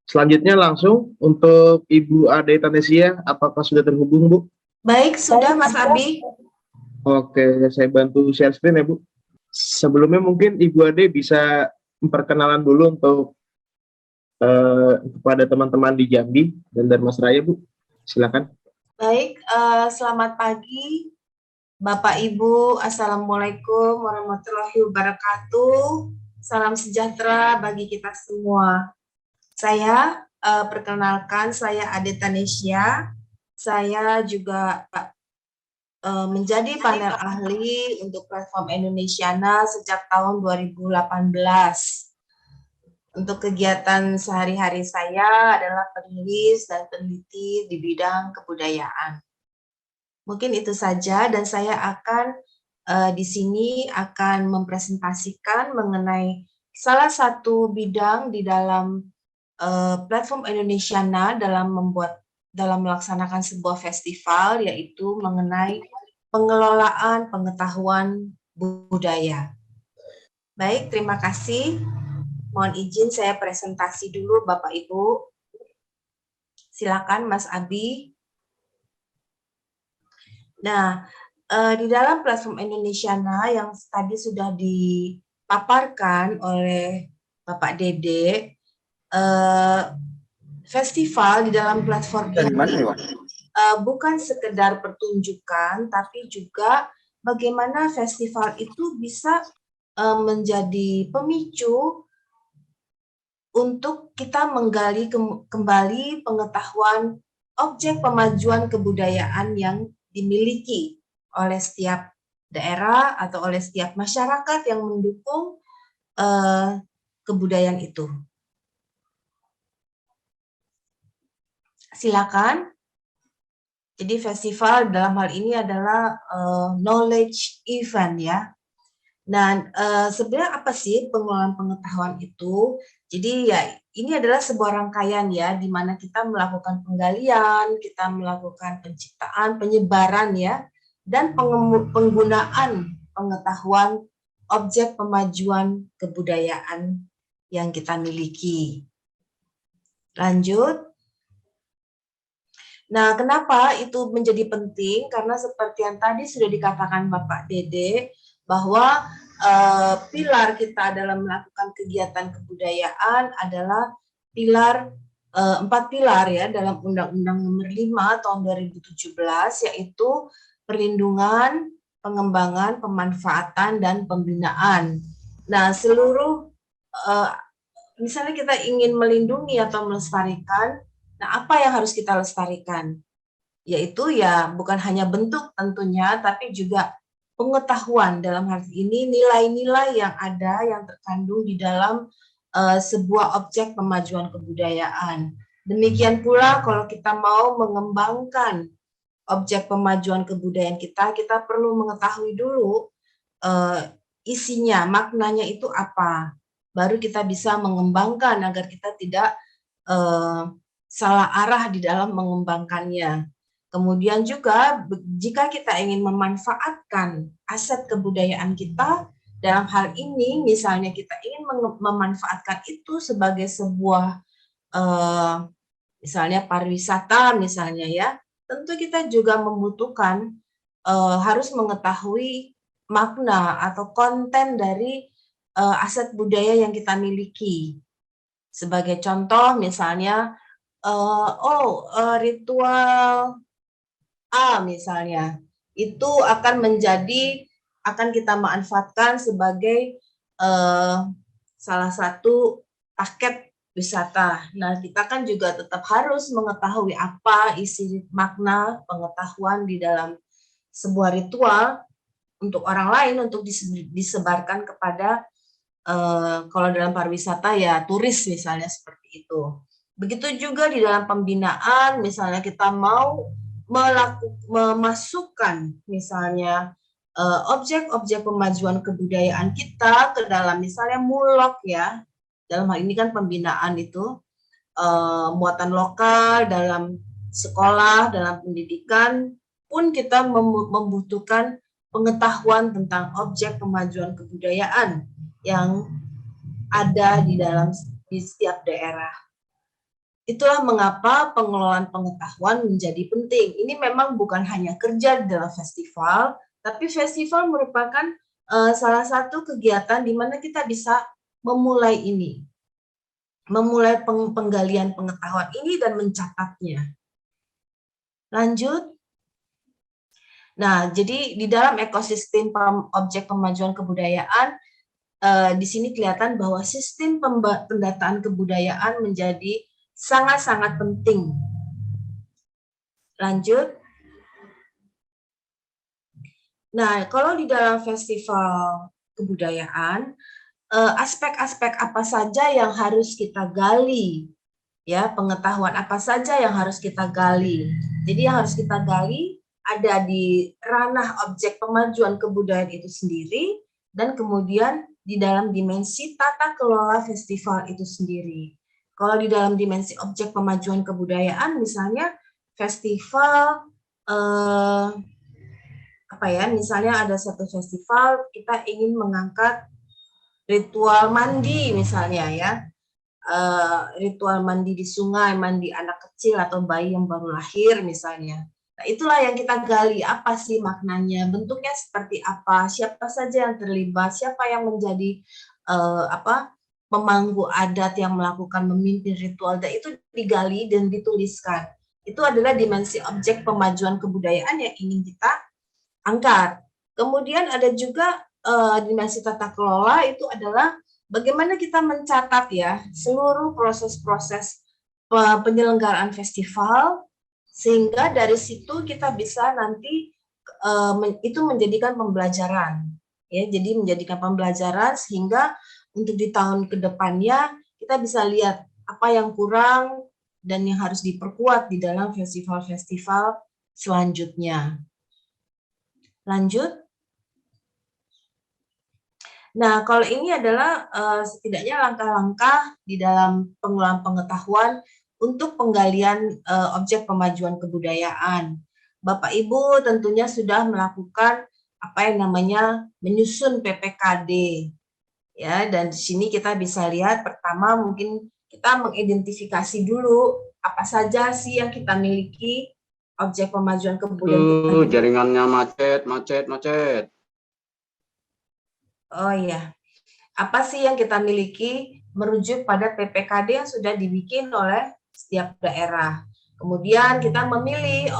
Selanjutnya langsung untuk Ibu Ade Tanesia, apakah sudah terhubung, Bu? Baik, sudah Mas Abi. Oke, saya bantu share screen ya, Bu. Sebelumnya mungkin Ibu Ade bisa memperkenalan dulu untuk kepada teman-teman di Jambi dan Dharmasraya, Bu. Silakan. Baik, selamat pagi Bapak Ibu. Assalamualaikum warahmatullahi wabarakatuh. Salam sejahtera bagi kita semua. Saya perkenalkan, saya Ade Tanesia. Saya juga menjadi panel ahli untuk platform Indonesiana sejak tahun 2018. Untuk kegiatan sehari-hari saya adalah penulis dan peneliti di bidang kebudayaan. Mungkin itu saja, dan saya akan di sini akan mempresentasikan mengenai salah satu bidang di dalam platform Indonesiana dalam melaksanakan sebuah festival, yaitu mengenai pengelolaan pengetahuan budaya. Baik, terima kasih. Mohon izin saya presentasi dulu Bapak Ibu. Silakan Mas Abi. Nah, di dalam platform Indonesiana yang tadi sudah dipaparkan oleh Bapak Dede, festival di dalam platform ini bukan sekedar pertunjukan, tapi juga bagaimana festival itu bisa menjadi pemicu untuk kita menggali kembali pengetahuan objek pemajuan kebudayaan yang dimiliki oleh setiap daerah atau oleh setiap masyarakat yang mendukung kebudayaan itu. Silakan. Jadi festival dalam hal ini adalah knowledge event ya. Nah, sebenarnya apa sih pengelolaan pengetahuan itu? Jadi ya ini adalah sebuah rangkaian ya, di mana kita melakukan penggalian, kita melakukan penciptaan, penyebaran ya, dan penggunaan pengetahuan objek pemajuan kebudayaan yang kita miliki. Lanjut. Nah, kenapa itu menjadi penting? Karena seperti yang tadi sudah dikatakan Bapak Dede, bahwa pilar kita dalam melakukan kegiatan kebudayaan adalah pilar 4 pilar ya dalam Undang-Undang Nomor 5 tahun 2017, yaitu perlindungan, pengembangan, pemanfaatan, dan pembinaan. Nah, seluruh misalnya kita ingin melindungi atau melestarikan, nah apa yang harus kita lestarikan? Yaitu ya bukan hanya bentuk tentunya, tapi juga pengetahuan, dalam hal ini nilai-nilai yang ada yang terkandung di dalam sebuah objek pemajuan kebudayaan. Demikian pula kalau kita mau mengembangkan objek pemajuan kebudayaan kita perlu mengetahui dulu isinya, maknanya itu apa. Baru kita bisa mengembangkan agar kita tidak salah arah di dalam mengembangkannya. Kemudian juga jika kita ingin memanfaatkan aset kebudayaan kita, dalam hal ini misalnya kita ingin memanfaatkan itu sebagai sebuah misalnya pariwisata misalnya ya, tentu kita juga membutuhkan harus mengetahui makna atau konten dari aset budaya yang kita miliki. Sebagai contoh misalnya ritual A misalnya, itu akan kita manfaatkan sebagai salah satu paket wisata. Nah, kita kan juga tetap harus mengetahui apa isi makna pengetahuan di dalam sebuah ritual untuk orang lain, untuk disebarkan kepada kalau dalam pariwisata ya turis misalnya seperti itu. Begitu juga di dalam pembinaan, misalnya kita mau memasukkan misalnya objek-objek pemajuan kebudayaan kita ke dalam misalnya mulok ya, dalam hal ini kan pembinaan itu muatan lokal dalam sekolah, dalam pendidikan pun kita membutuhkan pengetahuan tentang objek pemajuan kebudayaan yang ada di setiap daerah. itulah mengapa pengelolaan pengetahuan menjadi penting. Ini memang bukan hanya kerja dalam festival, tapi festival merupakan salah satu kegiatan di mana kita bisa memulai ini, memulai penggalian pengetahuan ini dan mencatatnya. Lanjut. Nah, jadi di dalam ekosistem objek pemajuan kebudayaan, di sini kelihatan bahwa sistem pendataan kebudayaan menjadi sangat-sangat penting. Lanjut. Nah, kalau di dalam festival kebudayaan, aspek-aspek apa saja yang harus kita gali, ya, pengetahuan apa saja yang harus kita gali. Jadi yang harus kita gali ada di ranah objek pemajuan kebudayaan itu sendiri, dan kemudian di dalam dimensi tata kelola festival itu sendiri. Kalau di dalam dimensi objek pemajuan kebudayaan, misalnya festival, misalnya ada satu festival, kita ingin mengangkat ritual mandi misalnya ya, ritual mandi di sungai, mandi anak kecil atau bayi yang baru lahir misalnya. Nah, itulah yang kita gali, apa sih maknanya, bentuknya seperti apa, siapa saja yang terlibat, siapa yang menjadi pemangku adat yang melakukan memimpin ritual, dan itu digali dan dituliskan. Itu adalah dimensi objek pemajuan kebudayaan yang ingin kita angkat. Kemudian ada juga dimensi tata kelola, itu adalah bagaimana kita mencatat ya seluruh proses-proses penyelenggaraan festival, sehingga dari situ kita bisa nanti itu menjadikan pembelajaran ya, jadi menjadikan pembelajaran sehingga untuk di tahun kedepannya kita bisa lihat apa yang kurang dan yang harus diperkuat di dalam festival-festival selanjutnya. Lanjut. Nah, kalau ini adalah setidaknya langkah-langkah di dalam pengelolaan pengetahuan untuk penggalian objek pemajuan kebudayaan. Bapak Ibu tentunya sudah melakukan apa yang namanya menyusun PPKD. Ya, dan di sini kita bisa lihat pertama mungkin kita mengidentifikasi dulu apa saja sih yang kita miliki objek pemajuan kebudayaan. Jaringannya macet. Oh iya. Apa sih yang kita miliki merujuk pada PPKD yang sudah dibikin oleh setiap daerah. Kemudian kita memilih,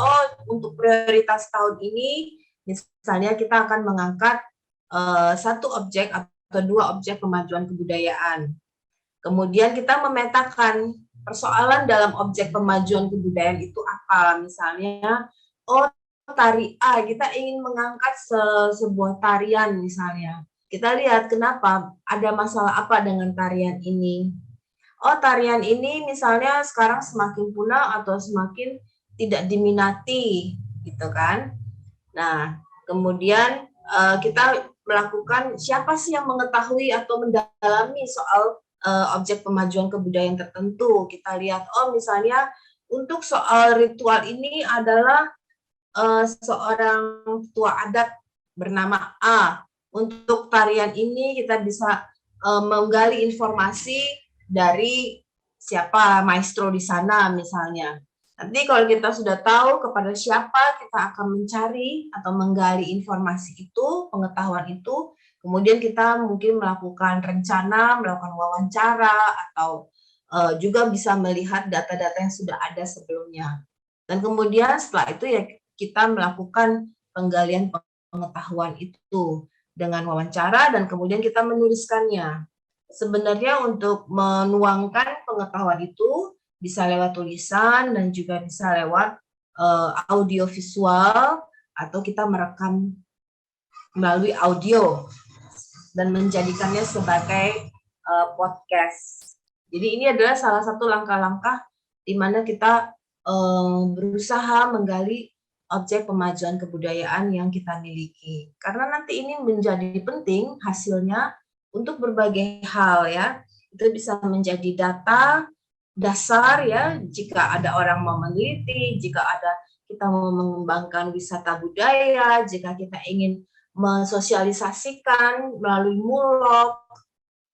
untuk prioritas tahun ini, misalnya kita akan mengangkat satu objek atau dua objek pemajuan kebudayaan. Kemudian kita memetakan persoalan dalam objek pemajuan kebudayaan itu apa. Misalnya, tari A, kita ingin mengangkat sebuah tarian misalnya. Kita lihat kenapa, ada masalah apa dengan tarian ini. Tarian ini misalnya sekarang semakin punah atau semakin tidak diminati, gitu kan. Nah, kemudian kita melakukan, siapa sih yang mengetahui atau mendalami soal objek pemajuan kebudayaan tertentu. Kita lihat, misalnya untuk soal ritual ini adalah seorang tua adat bernama A. Untuk tarian ini kita bisa menggali informasi dari siapa maestro di sana misalnya. Nanti kalau kita sudah tahu kepada siapa kita akan mencari atau menggali informasi itu, pengetahuan itu, kemudian kita mungkin melakukan rencana, melakukan wawancara, atau juga bisa melihat data-data yang sudah ada sebelumnya. Dan kemudian setelah itu ya kita melakukan penggalian pengetahuan itu dengan wawancara dan kemudian kita menuliskannya. Sebenarnya untuk menuangkan pengetahuan itu bisa lewat tulisan dan juga bisa lewat audio visual, atau kita merekam melalui audio dan menjadikannya sebagai podcast. Jadi ini adalah salah satu langkah-langkah di mana kita berusaha menggali objek pemajuan kebudayaan yang kita miliki. Karena nanti ini menjadi penting hasilnya untuk berbagai hal ya. Itu bisa menjadi data dasar ya, jika ada orang mau meneliti, jika ada kita mau mengembangkan wisata budaya, jika kita ingin mensosialisasikan melalui mulok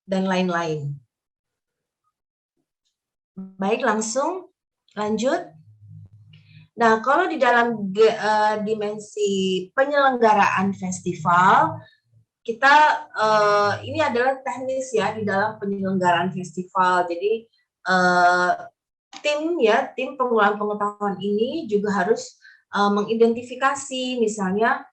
dan lain-lain. Baik, langsung lanjut. Nah, kalau di dalam dimensi penyelenggaraan festival, kita ini adalah teknis ya di dalam penyelenggaraan festival. Jadi tim pengulangan pengetahuan ini juga harus mengidentifikasi misalnya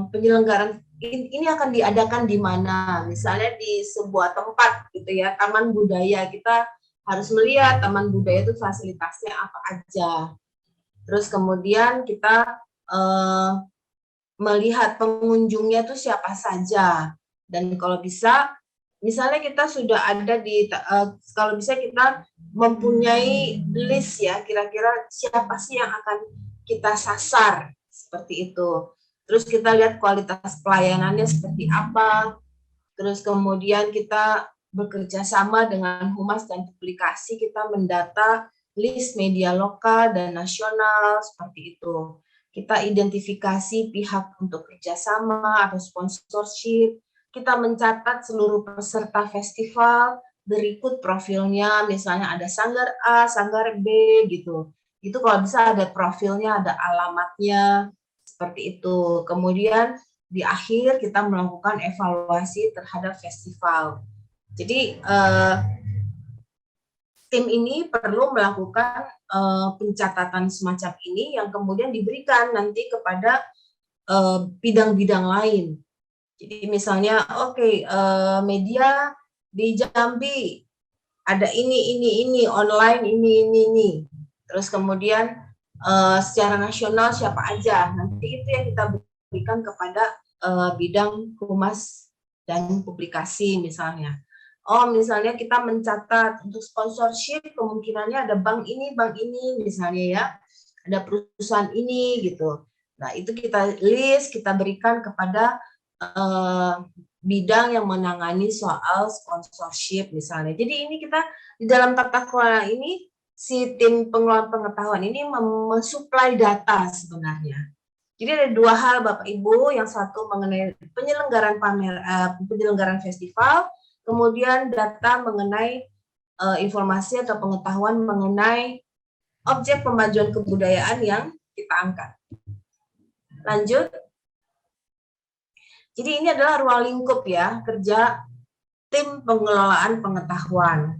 penyelenggaraan ini akan diadakan di mana, misalnya di sebuah tempat gitu ya, taman budaya. Kita harus melihat taman budaya itu fasilitasnya apa aja. Terus kemudian kita melihat pengunjungnya itu siapa saja. Dan kalau bisa, misalnya kita sudah ada di, kalau bisa kita mempunyai list ya, kira-kira siapa sih yang akan kita sasar, seperti itu. Terus kita lihat kualitas pelayanannya seperti apa. Terus kemudian kita bekerja sama dengan Humas dan Publikasi, kita mendata list media lokal dan nasional, seperti itu. Kita identifikasi pihak untuk kerjasama atau sponsorship, kita mencatat seluruh peserta festival, berikut profilnya, misalnya ada sanggar A, sanggar B, gitu. Itu kalau bisa ada profilnya, ada alamatnya, seperti itu. Kemudian di akhir kita melakukan evaluasi terhadap festival. Jadi tim ini perlu melakukan pencatatan semacam ini yang kemudian diberikan nanti kepada bidang-bidang lain. Jadi misalnya, media di Jambi ada ini, online ini. Terus kemudian secara nasional siapa aja. Nanti itu yang kita berikan kepada bidang Humas dan Publikasi misalnya. Misalnya kita mencatat untuk sponsorship, kemungkinannya ada bank ini misalnya ya, ada perusahaan ini gitu. Nah itu kita list, kita berikan kepada bidang yang menangani soal sponsorship misalnya. Jadi ini kita di dalam tata kelola ini, si tim pengelola pengetahuan ini mensuplai data sebenarnya. Jadi ada dua hal Bapak Ibu, yang satu mengenai penyelenggaraan festival, kemudian data mengenai informasi atau pengetahuan mengenai objek pemajuan kebudayaan yang kita angkat. Lanjut. Jadi ini adalah ruang lingkup ya, kerja tim pengelolaan pengetahuan.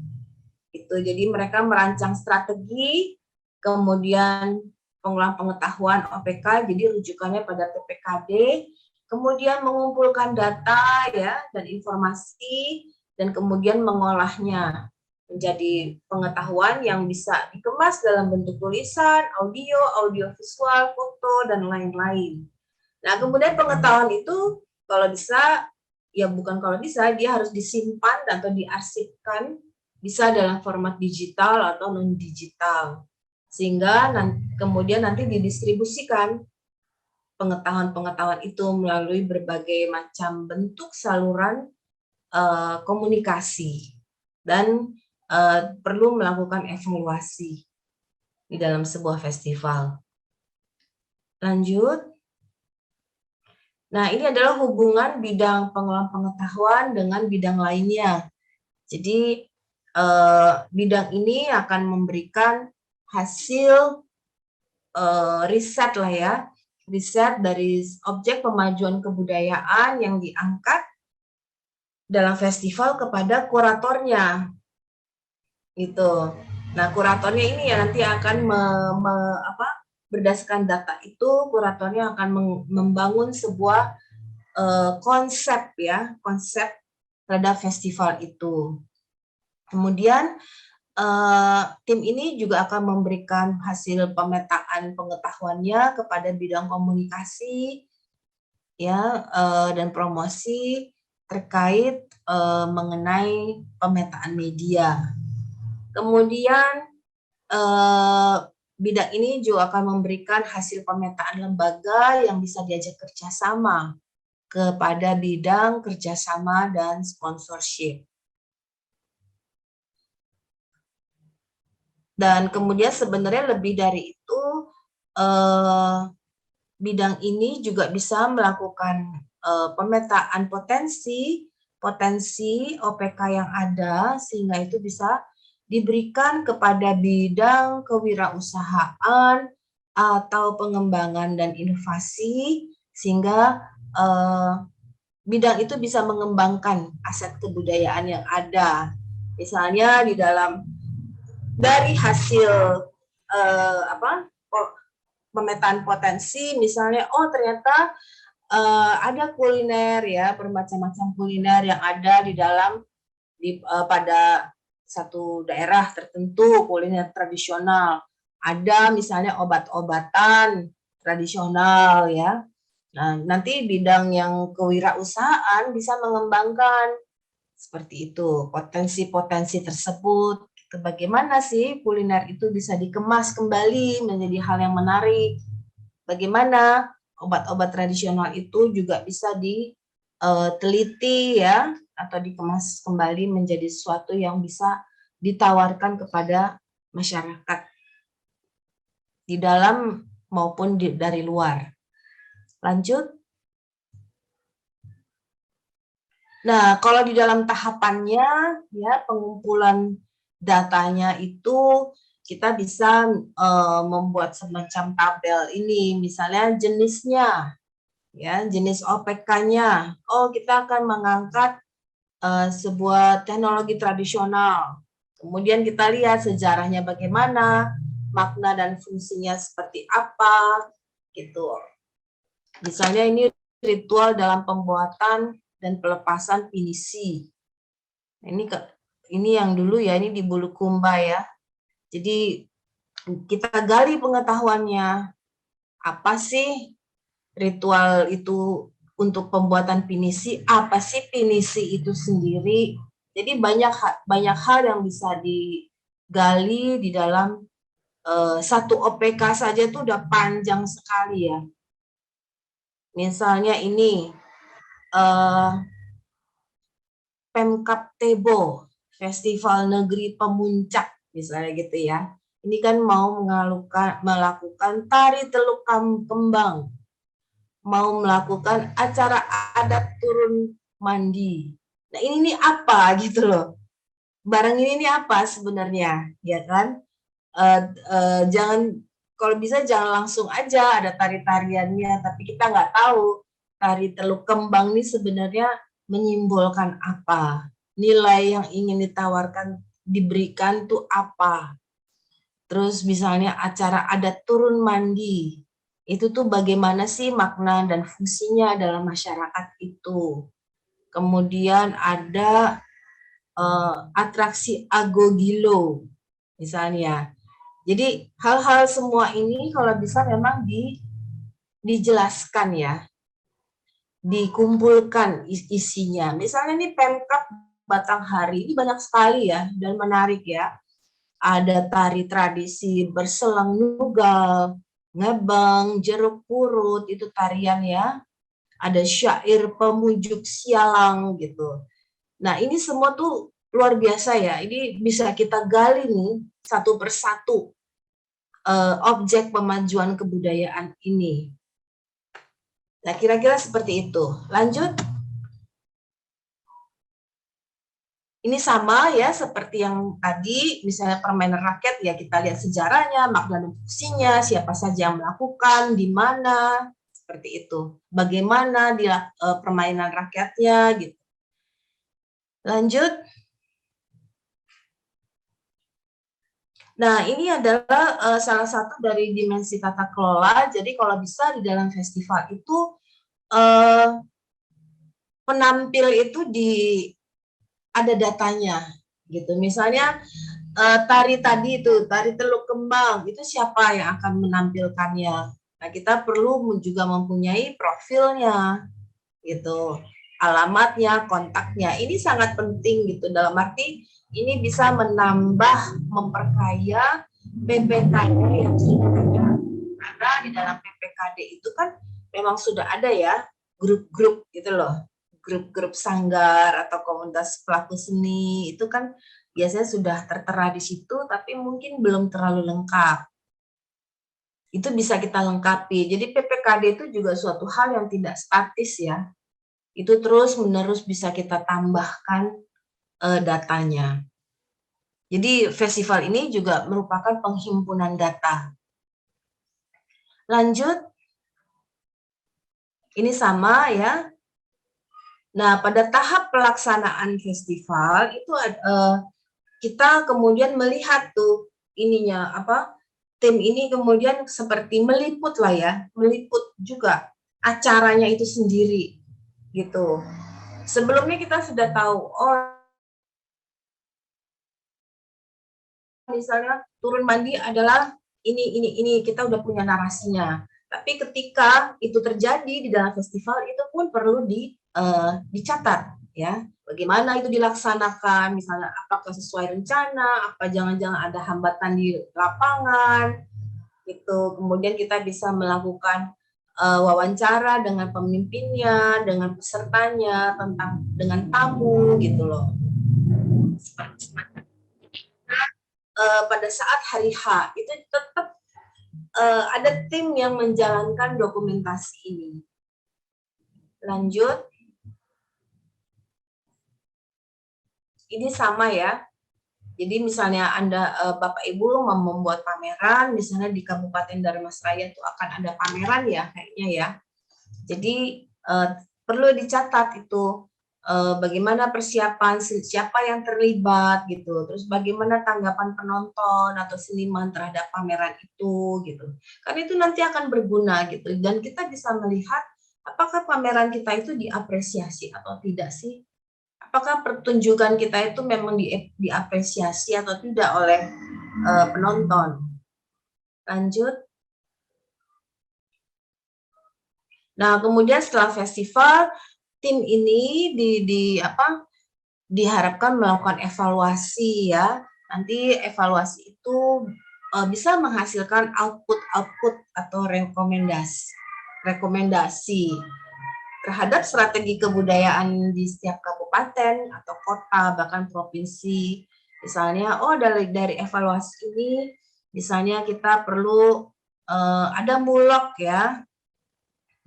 Itu jadi mereka merancang strategi, kemudian pengelolaan pengetahuan OPK, jadi rujukannya pada PPKD, kemudian mengumpulkan data ya dan informasi, dan kemudian mengolahnya menjadi pengetahuan yang bisa dikemas dalam bentuk tulisan, audio visual, foto, dan lain-lain. Nah, kemudian pengetahuan itu kalau bisa, ya bukan kalau bisa, dia harus disimpan atau diarsipkan, bisa dalam format digital atau non-digital. Sehingga kemudian nanti didistribusikan pengetahuan-pengetahuan itu melalui berbagai macam bentuk saluran komunikasi. Dan perlu melakukan evaluasi di dalam sebuah festival. Lanjut. Nah, ini adalah hubungan bidang pengelolaan pengetahuan dengan bidang lainnya. Jadi, bidang ini akan memberikan hasil riset lah ya, riset dari objek pemajuan kebudayaan yang diangkat dalam festival kepada kuratornya. Gitu. Nah, kuratornya ini ya nanti akan berdasarkan data itu, kuratornya akan membangun sebuah konsep ya, konsep terhadap festival itu. Kemudian tim ini juga akan memberikan hasil pemetaan pengetahuannya kepada bidang komunikasi ya dan promosi terkait mengenai pemetaan media. Kemudian bidang ini juga akan memberikan hasil pemetaan lembaga yang bisa diajak kerjasama kepada bidang kerjasama dan sponsorship. Dan kemudian sebenarnya lebih dari itu, bidang ini juga bisa melakukan pemetaan potensi OPK yang ada, sehingga itu bisa diberikan kepada bidang kewirausahaan atau pengembangan dan inovasi, sehingga bidang itu bisa mengembangkan aset kebudayaan yang ada. Misalnya dari hasil pemetaan potensi, misalnya ternyata ada kuliner ya, bermacam-macam kuliner yang ada pada satu daerah tertentu, kuliner tradisional. Ada misalnya obat-obatan tradisional ya. Nah, nanti bidang yang kewirausahaan bisa mengembangkan seperti itu, potensi-potensi tersebut. Bagaimana sih kuliner itu bisa dikemas kembali menjadi hal yang menarik? Bagaimana obat-obat tradisional itu juga bisa diteliti ya, atau dikemas kembali menjadi sesuatu yang bisa ditawarkan kepada masyarakat di dalam maupun dari luar. Lanjut. Nah, kalau di dalam tahapannya ya, pengumpulan datanya itu kita bisa membuat semacam tabel ini, misalnya jenisnya, ya, jenis OPK-nya. Kita akan mengangkat sebuah teknologi tradisional. Kemudian kita lihat sejarahnya bagaimana, makna dan fungsinya seperti apa, gitu. Misalnya ini ritual dalam pembuatan dan pelepasan pinisi. Ini yang dulu ya, ini di Bulukumba ya. Jadi kita gali pengetahuannya, apa sih ritual itu untuk pembuatan pinisi, apa sih pinisi itu sendiri. Jadi banyak hal yang bisa digali di dalam satu OPK saja itu udah panjang sekali ya. Misalnya ini Pemkab Tebo, Festival Negeri Pemuncak, misalnya gitu ya. Ini kan mau melakukan tari teluk kembang, mau melakukan acara adat turun mandi. Nah ini nih apa gitu loh. Barang ini nih apa sebenarnya, ya kan? Kalau bisa jangan langsung aja ada tari-tariannya, tapi kita nggak tahu tari teluk kembang ini sebenarnya menyimbolkan apa, nilai yang ingin diberikan tuh apa. Terus misalnya acara adat turun mandi, itu tuh bagaimana sih makna dan fungsinya dalam masyarakat itu. Kemudian ada atraksi agogilo misalnya. Jadi hal-hal semua ini kalau bisa memang dijelaskan ya, dikumpulkan isinya. Misalnya ini Pemkab Batanghari, ini banyak sekali ya dan menarik ya. Ada tari tradisi berselang nugal, ngebang, jeruk purut, itu tarian ya. Ada syair pemujuk sialang gitu. Nah ini semua tuh luar biasa ya. Ini bisa kita gali nih satu persatu objek pemajuan kebudayaan ini. Nah, kira-kira seperti itu. Lanjut. Ini sama ya seperti yang tadi, misalnya permainan rakyat ya kita lihat sejarahnya, makna dan fungsinya, siapa saja yang melakukan, di mana, seperti itu. Bagaimana permainan rakyatnya gitu. Lanjut. Nah, ini adalah salah satu dari dimensi tata kelola. Jadi kalau bisa di dalam festival itu penampil itu ada datanya, gitu. Misalnya tari tadi itu, tari teluk kembang, itu siapa yang akan menampilkannya? Nah, kita perlu juga mempunyai profilnya, gitu. Alamatnya, kontaknya, ini sangat penting gitu. Dalam arti ini bisa menambah, memperkaya PPKD yang sudah ada. Karena di dalam PPKD itu kan memang sudah ada ya grup-grup gitu loh, grup-grup sanggar atau komunitas pelaku seni itu kan biasanya sudah tertera di situ, tapi mungkin belum terlalu lengkap. Itu bisa kita lengkapi. Jadi PPKD itu juga suatu hal yang tidak statis ya. Itu terus-menerus bisa kita tambahkan datanya. Jadi festival ini juga merupakan penghimpunan data. Lanjut, ini sama ya. Nah, pada tahap pelaksanaan festival itu kita kemudian melihat tuh ininya apa, tim ini kemudian seperti meliput lah ya, meliput juga acaranya itu sendiri gitu. Sebelumnya kita sudah tahu, oh misalnya turun mandi adalah ini kita udah punya narasinya. Tapi ketika itu terjadi di dalam festival itu pun perlu dicatat ya. Bagaimana itu dilaksanakan, misalnya apakah sesuai rencana, apa jangan-jangan ada hambatan di lapangan, gitu. Kemudian kita bisa melakukan wawancara dengan pemimpinnya, dengan pesertanya, dengan tamu, gitu loh. Pada saat hari H itu tetap ada tim yang menjalankan dokumentasi ini. Lanjut. Ini sama ya. Jadi misalnya Anda Bapak Ibu mau membuat pameran, misalnya di Kabupaten Darmasraya itu akan ada pameran ya kayaknya ya. Jadi perlu dicatat itu bagaimana persiapan, siapa yang terlibat gitu, terus bagaimana tanggapan penonton atau seniman terhadap pameran itu gitu. Karena itu nanti akan berguna gitu dan kita bisa melihat apakah pameran kita itu diapresiasi atau tidak sih. Apakah pertunjukan kita itu memang diapresiasi atau tidak oleh penonton. Lanjut. Nah, kemudian setelah festival, tim ini diharapkan melakukan evaluasi ya. Nanti evaluasi itu bisa menghasilkan output atau rekomendasi terhadap strategi kebudayaan di setiap kabupaten atau kota, bahkan provinsi. Misalnya, dari evaluasi ini, misalnya kita perlu ada mulok ya.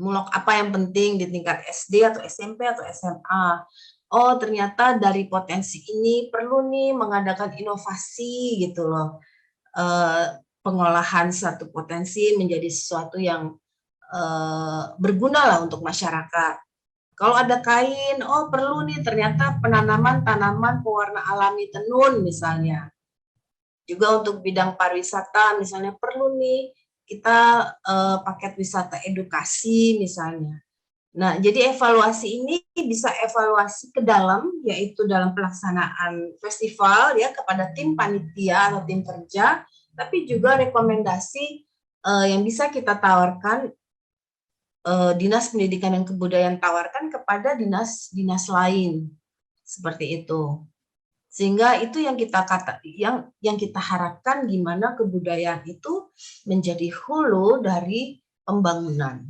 Mulok apa yang penting di tingkat SD atau SMP atau SMA. Oh, ternyata dari potensi ini perlu nih mengadakan inovasi gitu loh. Pengolahan satu potensi menjadi sesuatu yang berguna lah untuk masyarakat. Kalau ada kain, perlu nih ternyata penanaman tanaman pewarna alami tenun misalnya. Juga untuk bidang pariwisata misalnya perlu nih kita paket wisata edukasi misalnya. Nah, jadi evaluasi ini bisa evaluasi ke dalam, yaitu dalam pelaksanaan festival ya kepada tim panitia atau tim kerja, tapi juga rekomendasi yang bisa kita tawarkan Dinas Pendidikan dan Kebudayaan tawarkan kepada dinas lain seperti itu. Sehingga itu yang kita harapkan gimana kebudayaan itu menjadi hulu dari pembangunan.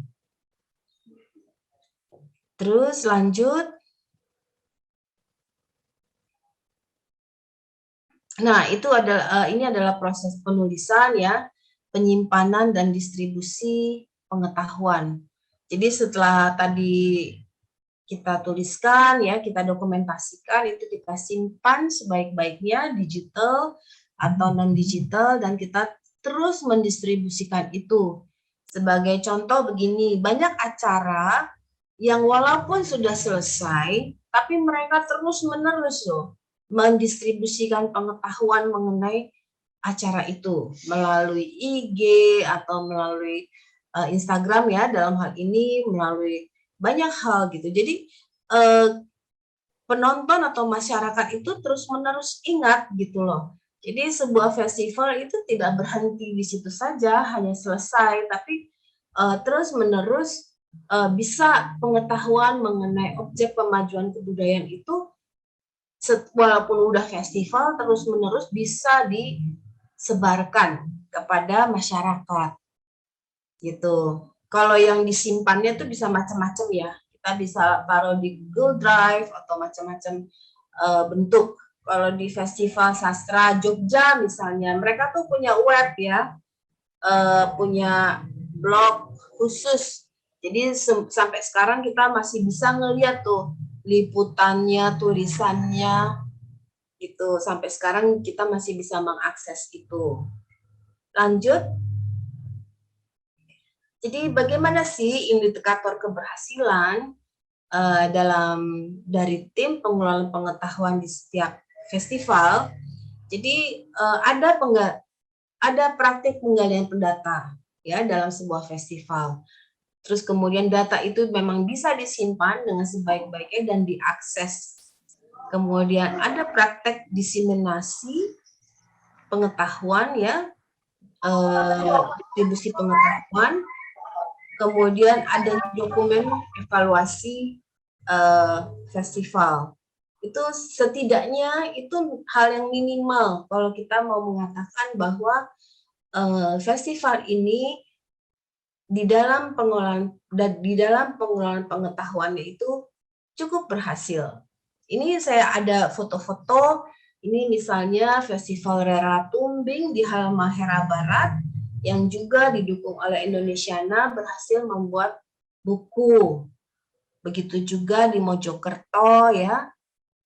Terus lanjut. Nah, ini adalah proses penulisan ya, penyimpanan dan distribusi pengetahuan. Jadi setelah tadi kita tuliskan ya, kita dokumentasikan, itu kita simpan sebaik-baiknya digital atau non digital dan kita terus mendistribusikan itu. Sebagai contoh begini, banyak acara yang walaupun sudah selesai tapi mereka terus-menerus loh mendistribusikan pengetahuan mengenai acara itu melalui IG atau melalui Instagram ya, dalam hal ini melalui banyak hal gitu. Jadi penonton atau masyarakat itu terus-menerus ingat gitu loh. Jadi sebuah festival itu tidak berhenti di situ saja, hanya selesai, tapi terus-menerus bisa pengetahuan mengenai objek pemajuan kebudayaan itu walaupun udah festival terus-menerus bisa disebarkan kepada masyarakat. Gitu. Kalau yang disimpannya tuh bisa macam-macam ya. Kita bisa taruh di Google Drive atau macam-macam bentuk. Kalau di Festival Sastra Jogja misalnya, mereka tuh punya web ya, punya blog khusus. Jadi sampai sekarang kita masih bisa ngeliat tuh liputannya, tulisannya Gitu. Sampai sekarang kita masih bisa mengakses itu. Lanjut. Jadi bagaimana sih indikator keberhasilan dari tim pengelolaan pengetahuan di setiap festival? Jadi ada praktik penggalian pendata ya dalam sebuah festival. Terus kemudian data itu memang bisa disimpan dengan sebaik-baiknya dan diakses. Kemudian ada praktek diseminasi pengetahuan ya, distribusi pengetahuan. Kemudian ada dokumen evaluasi festival. Itu setidaknya itu hal yang minimal kalau kita mau mengatakan bahwa festival ini di dalam pengelolaan pengetahuannya itu cukup berhasil. Ini saya ada foto-foto. Ini misalnya Festival Rera Tumbing di Halmahera Barat yang juga didukung oleh Indonesiana berhasil membuat buku. Begitu juga di Mojokerto ya,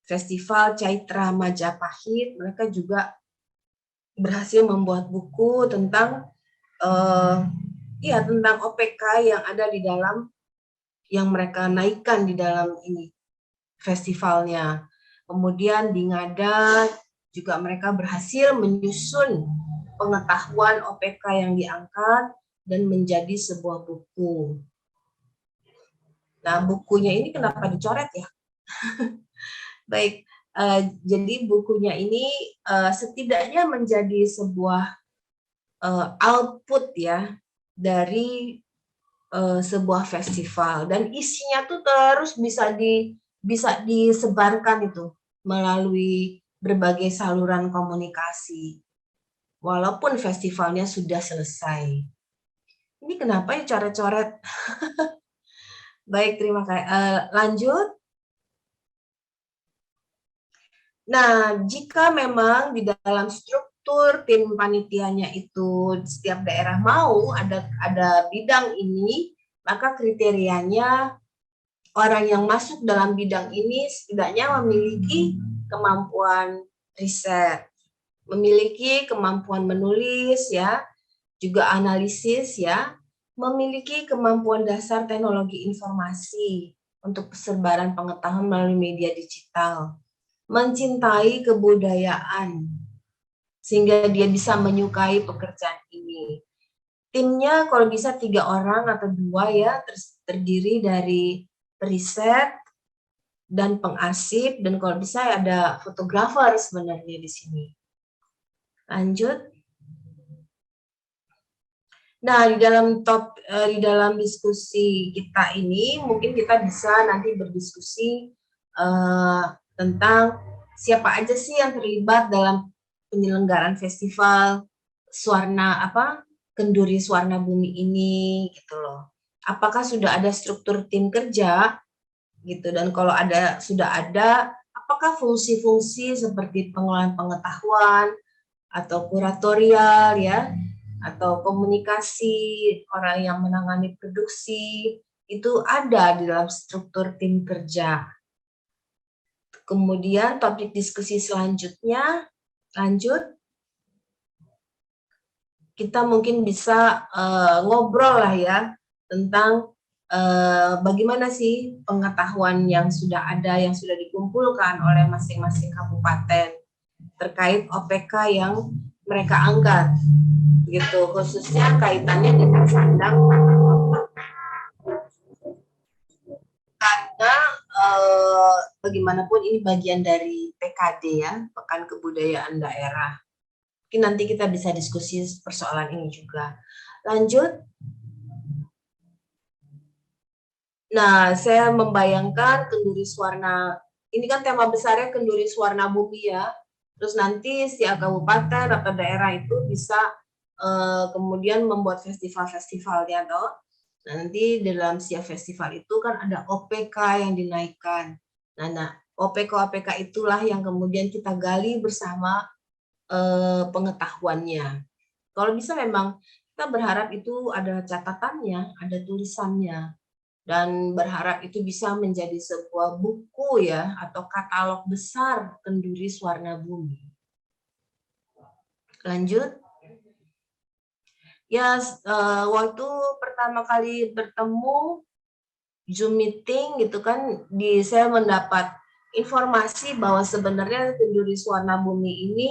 Festival Caitra Majapahit, mereka juga berhasil membuat buku tentang tentang OPK yang ada di dalam yang mereka naikkan di dalam ini festivalnya. Kemudian di Ngada juga mereka berhasil menyusun pengetahuan OPK yang diangkat dan menjadi sebuah buku. Nah, bukunya ini kenapa dicoret ya? Baik, jadi bukunya ini setidaknya menjadi sebuah output ya dari sebuah festival, dan isinya tuh terus bisa disebarkan itu melalui berbagai saluran komunikasi walaupun festivalnya sudah selesai. Ini kenapa ya coret-coret? Baik, terima kasih. Lanjut. Nah, jika memang di dalam struktur tim panitianya itu setiap daerah mau ada bidang ini, maka kriterianya orang yang masuk dalam bidang ini setidaknya memiliki kemampuan riset, memiliki kemampuan menulis ya, juga analisis ya, memiliki kemampuan dasar teknologi informasi untuk persebaran pengetahuan melalui media digital, mencintai kebudayaan sehingga dia bisa menyukai pekerjaan ini. Timnya kalau bisa 3 orang atau 2 ya, terdiri dari riset dan pengarsip, dan kalau bisa ada fotografer sebenarnya di sini. Lanjut. Nah, di dalam diskusi kita ini mungkin kita bisa nanti berdiskusi tentang siapa aja sih yang terlibat dalam penyelenggaraan festival Kenduri Swarna Bumi ini gitu loh. Apakah sudah ada struktur tim kerja gitu, dan kalau sudah ada, apakah fungsi-fungsi seperti pengelolaan pengetahuan atau kuratorial ya, atau komunikasi, orang yang menangani produksi, itu ada di dalam struktur tim kerja. Kemudian topik diskusi selanjutnya, lanjut. Kita mungkin bisa ngobrol lah ya tentang bagaimana sih pengetahuan yang sudah ada, yang sudah dikumpulkan oleh masing-masing kabupaten terkait OPK yang mereka angkat, gitu, khususnya kaitannya dengan sandang karena bagaimanapun ini bagian dari PKD ya, Pekan Kebudayaan Daerah. Mungkin nanti kita bisa diskusi persoalan ini juga. Lanjut. Nah, saya membayangkan Kenduri Swarna, ini kan tema besarnya Kenduri Swarna Bumi ya. Terus nanti setiap kabupaten atau daerah itu bisa kemudian membuat festival-festivalnya toh. Nah, nanti dalam setiap festival itu kan ada OPK yang dinaikkan. Nah, OPK itulah yang kemudian kita gali bersama pengetahuannya. Kalau bisa memang kita berharap itu ada catatannya, ada tulisannya. dan berharap itu bisa menjadi sebuah buku ya atau katalog besar Kenduri Swarna Bumi. Lanjut. Ya, waktu pertama kali bertemu Zoom meeting gitu kan, saya mendapat informasi bahwa sebenarnya Kenduri Swarna Bumi ini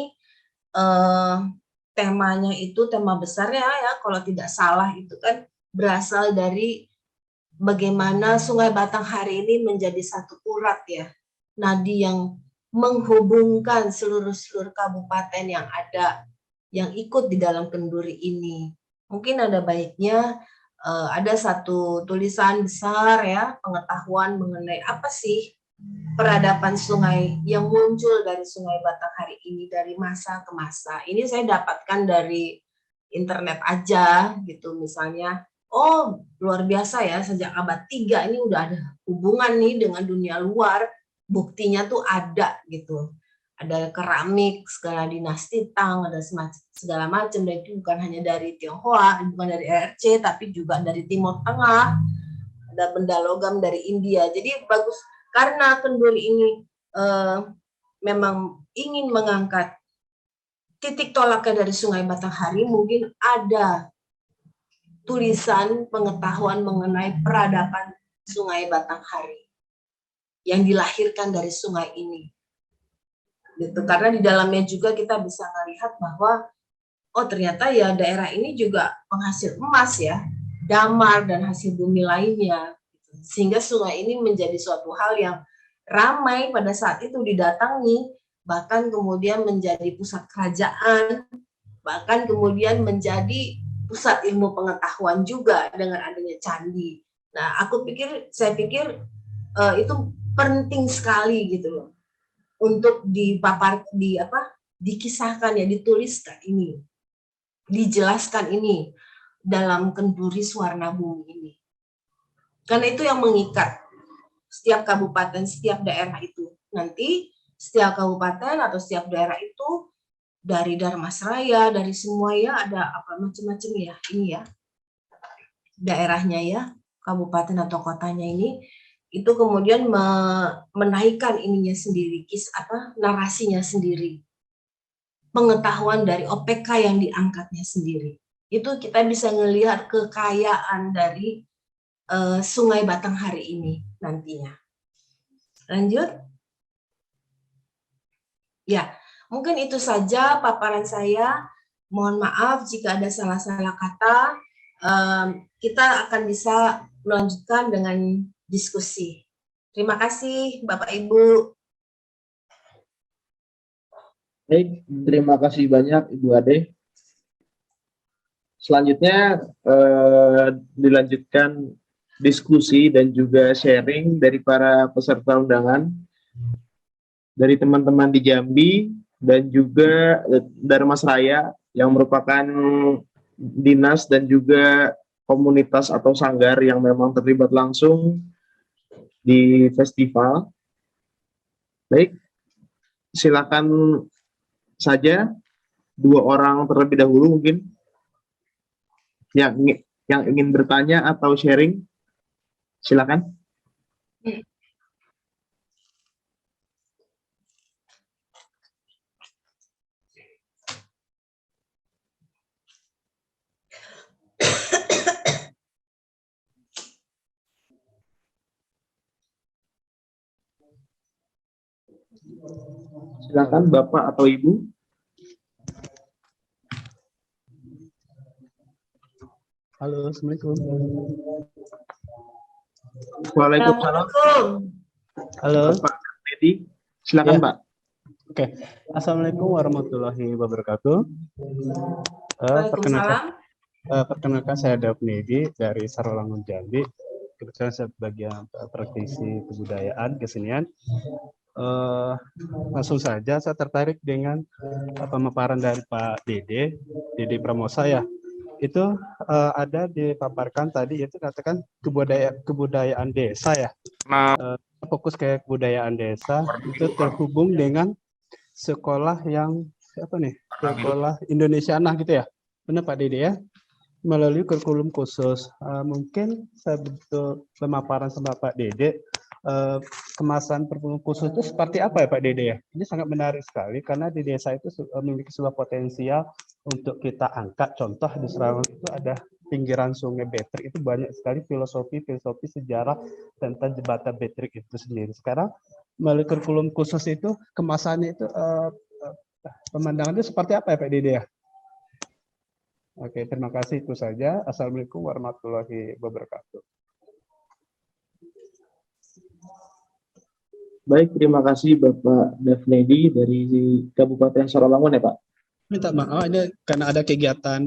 temanya itu tema besarnya ya kalau tidak salah itu kan berasal dari bagaimana Sungai Batanghari ini menjadi satu urat ya, nadi yang menghubungkan seluruh kabupaten yang ada yang ikut di dalam kenduri ini. Mungkin ada baiknya ada satu tulisan besar ya, pengetahuan mengenai apa sih peradaban sungai yang muncul dari Sungai Batanghari ini dari masa ke masa. Ini saya dapatkan dari internet aja gitu misalnya. Oh, luar biasa ya, sejak abad 3 ini udah ada hubungan nih dengan dunia luar. Buktinya tuh ada gitu. Ada keramik, segala dinasti Tang, ada segala macam. Dan itu bukan hanya dari Tionghoa, bukan dari RC, tapi juga dari Timur Tengah. Ada benda logam dari India. Jadi bagus, karena kenduri ini memang ingin mengangkat titik tolaknya dari Sungai Batanghari, mungkin ada tulisan pengetahuan mengenai peradaban Sungai Batanghari yang dilahirkan dari sungai ini. Gitu. Karena di dalamnya juga kita bisa melihat bahwa oh ternyata ya daerah ini juga penghasil emas ya, damar dan hasil bumi lainnya. Sehingga sungai ini menjadi suatu hal yang ramai pada saat itu didatangi, bahkan kemudian menjadi pusat kerajaan, bahkan kemudian menjadi pusat ilmu pengetahuan juga dengan adanya candi. Nah, saya pikir itu penting sekali gitu loh untuk dikisahkan ya, dituliskan ini, dijelaskan ini dalam Kenduri Swarna Bumi ini. Karena itu yang mengikat setiap kabupaten, setiap daerah itu. Nanti setiap kabupaten atau setiap daerah itu dari Darmasraya, dari semua ya ada apa macam-macam ya ini ya daerahnya ya, kabupaten atau kotanya ini itu kemudian menaikkan ininya sendiri, narasinya sendiri, pengetahuan dari OPK yang diangkatnya sendiri. Itu kita bisa melihat kekayaan dari Sungai Batanghari ini nantinya. Lanjut. Ya, mungkin itu saja paparan saya. Mohon maaf jika ada salah-salah kata. Kita akan bisa melanjutkan dengan diskusi. Terima kasih Bapak Ibu. Baik, terima kasih banyak Ibu Ade. Selanjutnya dilanjutkan diskusi dan juga sharing dari para peserta undangan dari teman-teman di Jambi dan juga Darmasraya yang merupakan dinas dan juga komunitas atau sanggar yang memang terlibat langsung di festival. Baik, silakan saja 2 orang terlebih dahulu mungkin yang ingin bertanya atau sharing, silakan. Silakan Bapak atau Ibu. Halo, Assalamualaikum. Waalaikumsalam. Halo. Pak Dedi, silakan Ya. Pak. Oke. Assalamualaikum warahmatullahi wabarakatuh. Perkenalkan saya Davnedi dari Sarawangun Jambi. Kebetulan saya bagian praktisi kebudayaan kesenian. Langsung saja saya tertarik dengan pemaparan dari Pak Dede Pramosa ya. Itu ada dipaparkan tadi, yaitu katakan kebudayaan desa ya. Fokus ke kebudayaan desa itu terhubung dengan sekolah yang sekolah Indonesiana gitu ya. Benar Pak Dede ya? melalui kurikulum khusus. Mungkin saya betul pemaparan sama Pak Dede, kemasan kurikulum khusus itu seperti apa ya Pak Dede ya? Ini sangat menarik sekali karena di desa itu memiliki sebuah potensial untuk kita angkat. Contoh di Sarawak itu ada pinggiran Sungai Betrik, itu banyak sekali filosofi sejarah tentang jembatan Betrik itu sendiri. Sekarang melalui kurikulum khusus itu kemasannya itu pemandangannya seperti apa ya Pak Dede ya? Oke, terima kasih, itu saja. Assalamualaikum warahmatullahi wabarakatuh. Baik, terima kasih Bapak Davnedi dari Kabupaten Sarawangun ya Pak. Minta maaf, ini karena ada kegiatan,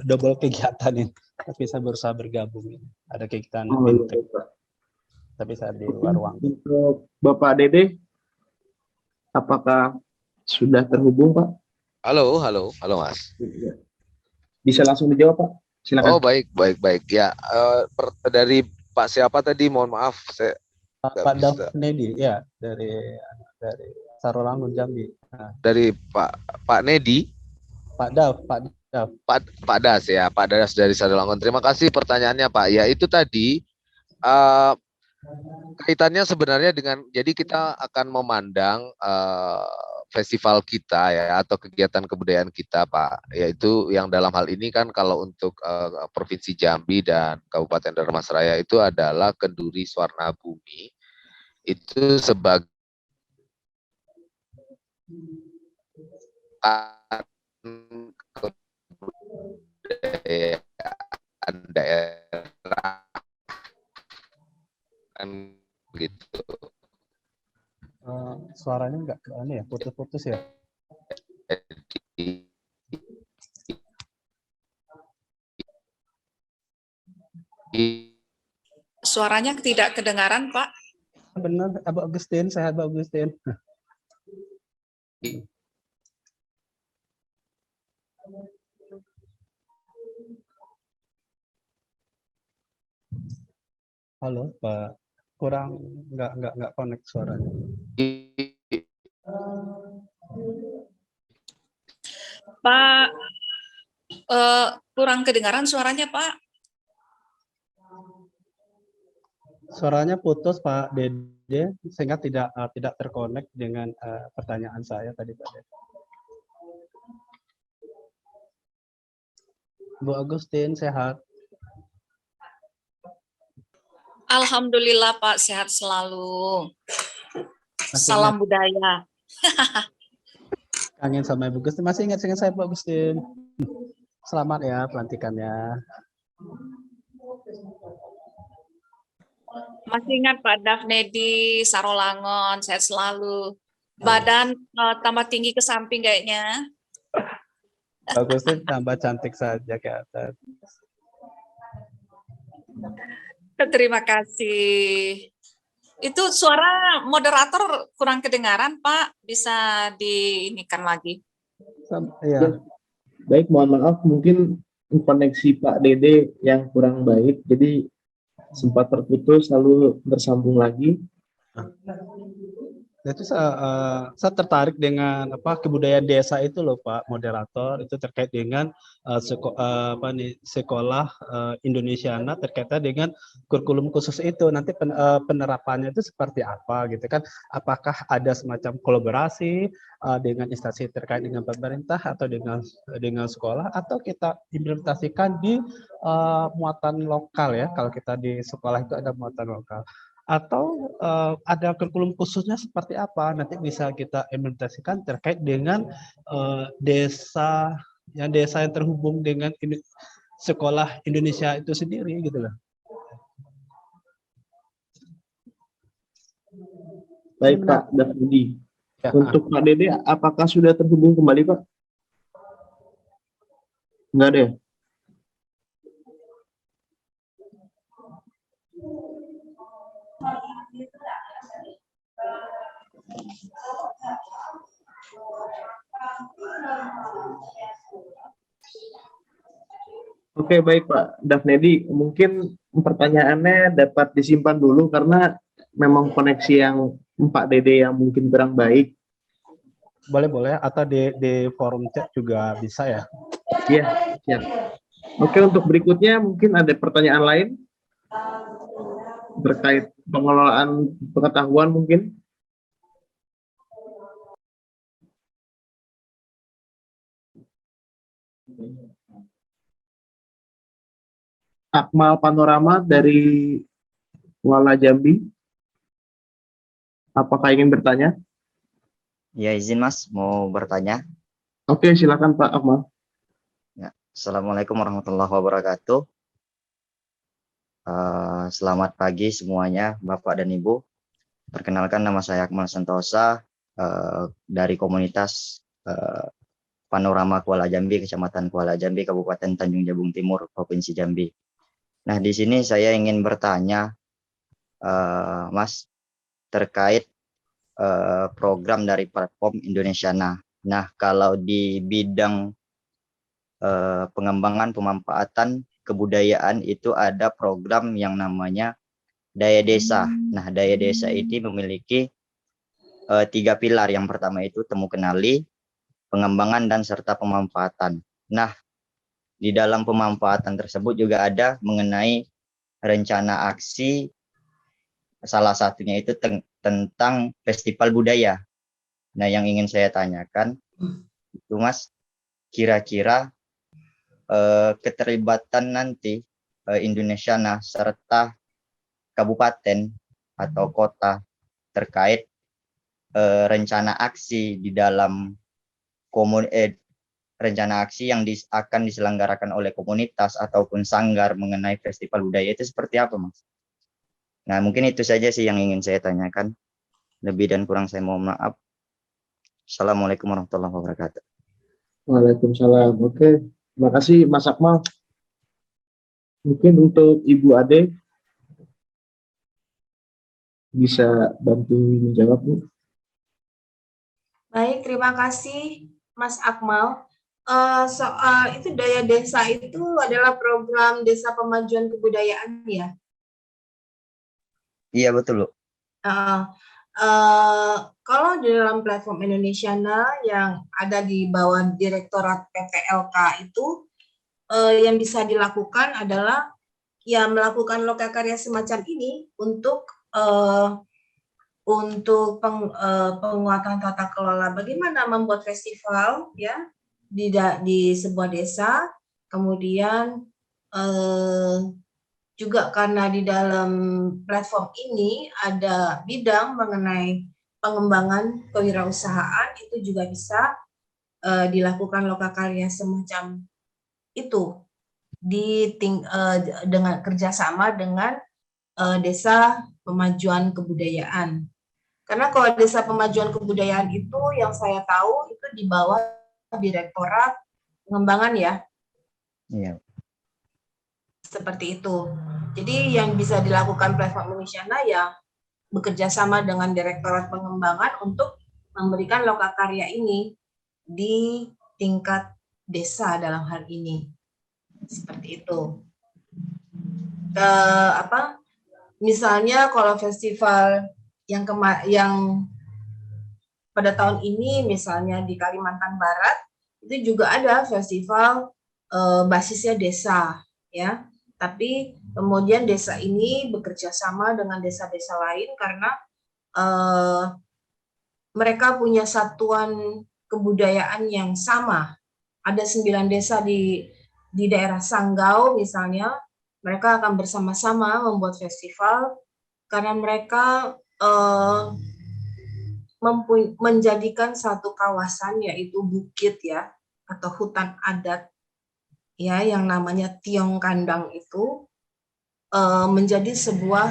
double kegiatan ini. Tapi saya berusaha bergabung. Ada kegiatan fintech, Pak. tapi saya di luar ruang. Untuk Bapak Dede, apakah sudah terhubung Pak? Halo Mas. Bisa langsung dijawab Pak, silakan. Oh baik. Ya, dari Pak siapa tadi? Mohon maaf, saya nggak Pak bisa. Davnedi, ya, dari Sarawangun, Jambi. Nah, Dari Pak Nedi, Pak Dav. Pak Das ya, Pak Das dari Sarawangun. Terima kasih pertanyaannya Pak. Ya itu tadi kaitannya sebenarnya dengan, jadi kita akan memandang festival kita ya, atau kegiatan kebudayaan kita Pak, yaitu yang dalam hal ini kan kalau untuk Provinsi Jambi dan Kabupaten Dharmasraya itu adalah Kenduri Swarna Bumi, itu sebagai kebudayaan daerah kan gitu. Suaranya nggak aneh ya, putus-putus ya. Suaranya tidak kedengaran, Pak. Benar, Abang Agustin, sehat Abang Agustin. Halo Pak, kurang nggak connect suaranya. Pak, kurang kedengaran suaranya, Pak. Suaranya putus Pak Dede, sehingga tidak terkonek dengan pertanyaan saya tadi Pak Dede. Bu Agustin sehat? Alhamdulillah Pak, sehat selalu. Salam budaya. Kangen sama Ibu Agustin, masih ingat saya Pak Agustin? Selamat ya pelantikannya. Masih ingat Pak Davnedi, Sarolangon, sehat selalu. Badan tambah tinggi ke samping kayaknya. Pak Agustin tambah cantik saja ke atas. Terima kasih. Itu suara moderator kurang kedengaran, Pak. Bisa diinikan lagi. Iya. Baik, mohon maaf, mungkin koneksi Pak Dede yang kurang baik, jadi sempat terputus lalu tersambung lagi. Itu saya tertarik dengan kebudayaan desa itu loh Pak moderator, itu terkait dengan sekolah Indonesiana terkait dengan kurikulum khusus itu, nanti penerapannya itu seperti apa gitu kan, apakah ada semacam kolaborasi dengan instansi terkait dengan pemerintah atau dengan sekolah, atau kita implementasikan di muatan lokal ya, kalau kita di sekolah itu ada muatan lokal, atau ada kurikulum khususnya seperti apa, nanti bisa kita implementasikan terkait dengan desa yang terhubung dengan sekolah Indonesia itu sendiri gitu loh. Baik Pak Davnedi. Ya, untuk Pak Dede, apakah sudah terhubung kembali Pak? Enggak ada ya? Oke, baik Pak Davnedi, mungkin pertanyaannya dapat disimpan dulu karena memang koneksi yang Pak Dede yang mungkin kurang baik. Boleh, atau di forum chat juga bisa ya? Iya, siap. Oke, untuk berikutnya mungkin ada pertanyaan lain terkait pengelolaan pengetahuan mungkin. Akmal Panorama dari Kuala Jambi. Apakah ingin bertanya? Ya, izin Mas, mau bertanya. Oke, silakan Pak Akmal. Ya, Assalamualaikum warahmatullahi wabarakatuh. Selamat pagi semuanya, Bapak dan Ibu. Perkenalkan, nama saya Akmal Santosa dari komunitas Panorama Kuala Jambi, Kecamatan Kuala Jambi, Kabupaten Tanjung Jabung Timur, Provinsi Jambi. Nah, di sini saya ingin bertanya, Mas, terkait program dari platform Indonesiana. Nah, kalau di bidang pengembangan pemanfaatan kebudayaan itu ada program yang namanya Daya Desa. Nah, Daya Desa ini memiliki 3 pilar. Yang pertama itu temu kenali, pengembangan, dan serta pemanfaatan. Nah, di dalam pemanfaatan tersebut juga ada mengenai rencana aksi, salah satunya itu tentang festival budaya. Nah, yang ingin saya tanyakan itu Mas, kira-kira keterlibatan nanti Indonesiana serta kabupaten atau kota terkait rencana aksi di dalam rencana aksi yang akan diselenggarakan oleh komunitas ataupun sanggar mengenai festival budaya itu seperti apa, Mas? Nah, mungkin itu saja sih yang ingin saya tanyakan. Lebih dan kurang saya mohon maaf. Assalamualaikum warahmatullahi wabarakatuh. Waalaikumsalam. Oke, terima kasih Mas Akmal. Mungkin untuk Ibu Ade bisa bantu menjawab, Bu. Baik, terima kasih Mas Akmal. Soal itu Daya Desa itu adalah program Desa Pemajuan Kebudayaan ya? Iya, betul, Bu. Kalau di dalam platform Indonesiana yang ada di bawah Direktorat PPLK itu, yang bisa dilakukan adalah ya melakukan lokakarya semacam ini untuk penguatan tata kelola. Bagaimana membuat festival ya di sebuah desa, kemudian juga karena di dalam platform ini ada bidang mengenai pengembangan kewirausahaan, itu juga bisa dilakukan lokakarya semacam itu dengan kerjasama dengan Desa Pemajuan Kebudayaan. Karena kalau Desa Pemajuan Kebudayaan itu yang saya tahu itu di bawah Direktorat Pengembangan ya. Iya. Seperti itu. Jadi yang bisa dilakukan platform Indonesiana ya bekerja sama dengan Direktorat Pengembangan untuk memberikan lokakarya ini di tingkat desa dalam hal ini. Seperti itu. Misalnya kalau festival yang pada tahun ini misalnya di Kalimantan Barat itu juga ada festival basisnya desa ya. Tapi kemudian desa ini bekerja sama dengan desa-desa lain karena mereka punya satuan kebudayaan yang sama. Ada 9 desa di daerah Sanggau misalnya, mereka akan bersama-sama membuat festival karena mereka menjadikan satu kawasan yaitu bukit ya atau hutan adat ya yang namanya Tiong Kandang itu menjadi sebuah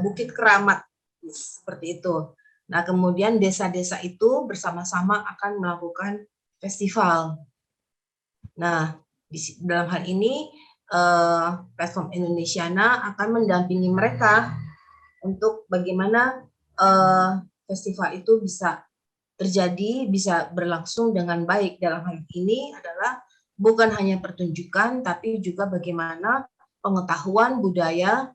bukit keramat seperti itu. Nah, kemudian desa-desa itu bersama-sama akan melakukan festival. Nah, dalam hal ini platform Indonesiana akan mendampingi mereka untuk bagaimana festival itu bisa terjadi, bisa berlangsung dengan baik. Dalam hal ini adalah bukan hanya pertunjukan, tapi juga bagaimana pengetahuan budaya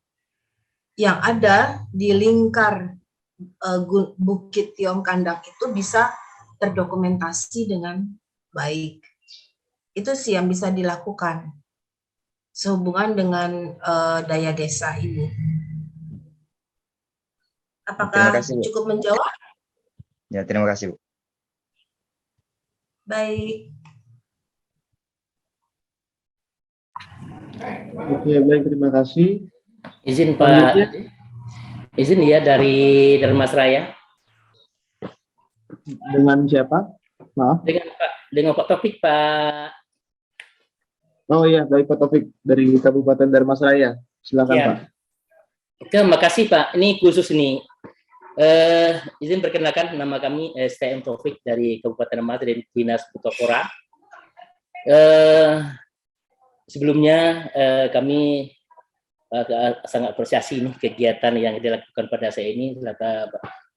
yang ada di lingkar Bukit Tiong Kandang itu bisa terdokumentasi dengan baik. Itu sih yang bisa dilakukan. sehubungan dengan daya desa ini. Terima Apakah kasih, Bu. cukup menjawab? Ya, terima kasih, Bu. Baik. Oke, baik, terima kasih. Izin Selanjutnya, Pak, izin ya dari Darmasraya dengan siapa? Maaf. dengan Pak Topik Pak. Oh iya, baik Pak Taufik dari Kabupaten Dharmasraya. Silakan Ya. Pak. Terima kasih Pak. Ini khusus nih. Izin perkenalkan, nama kami STM Taufik dari Kabupaten Dharmasraya dari Dinas Putokora. Sebelumnya kami sangat apresiasi ini kegiatan yang dilakukan pada saya ini,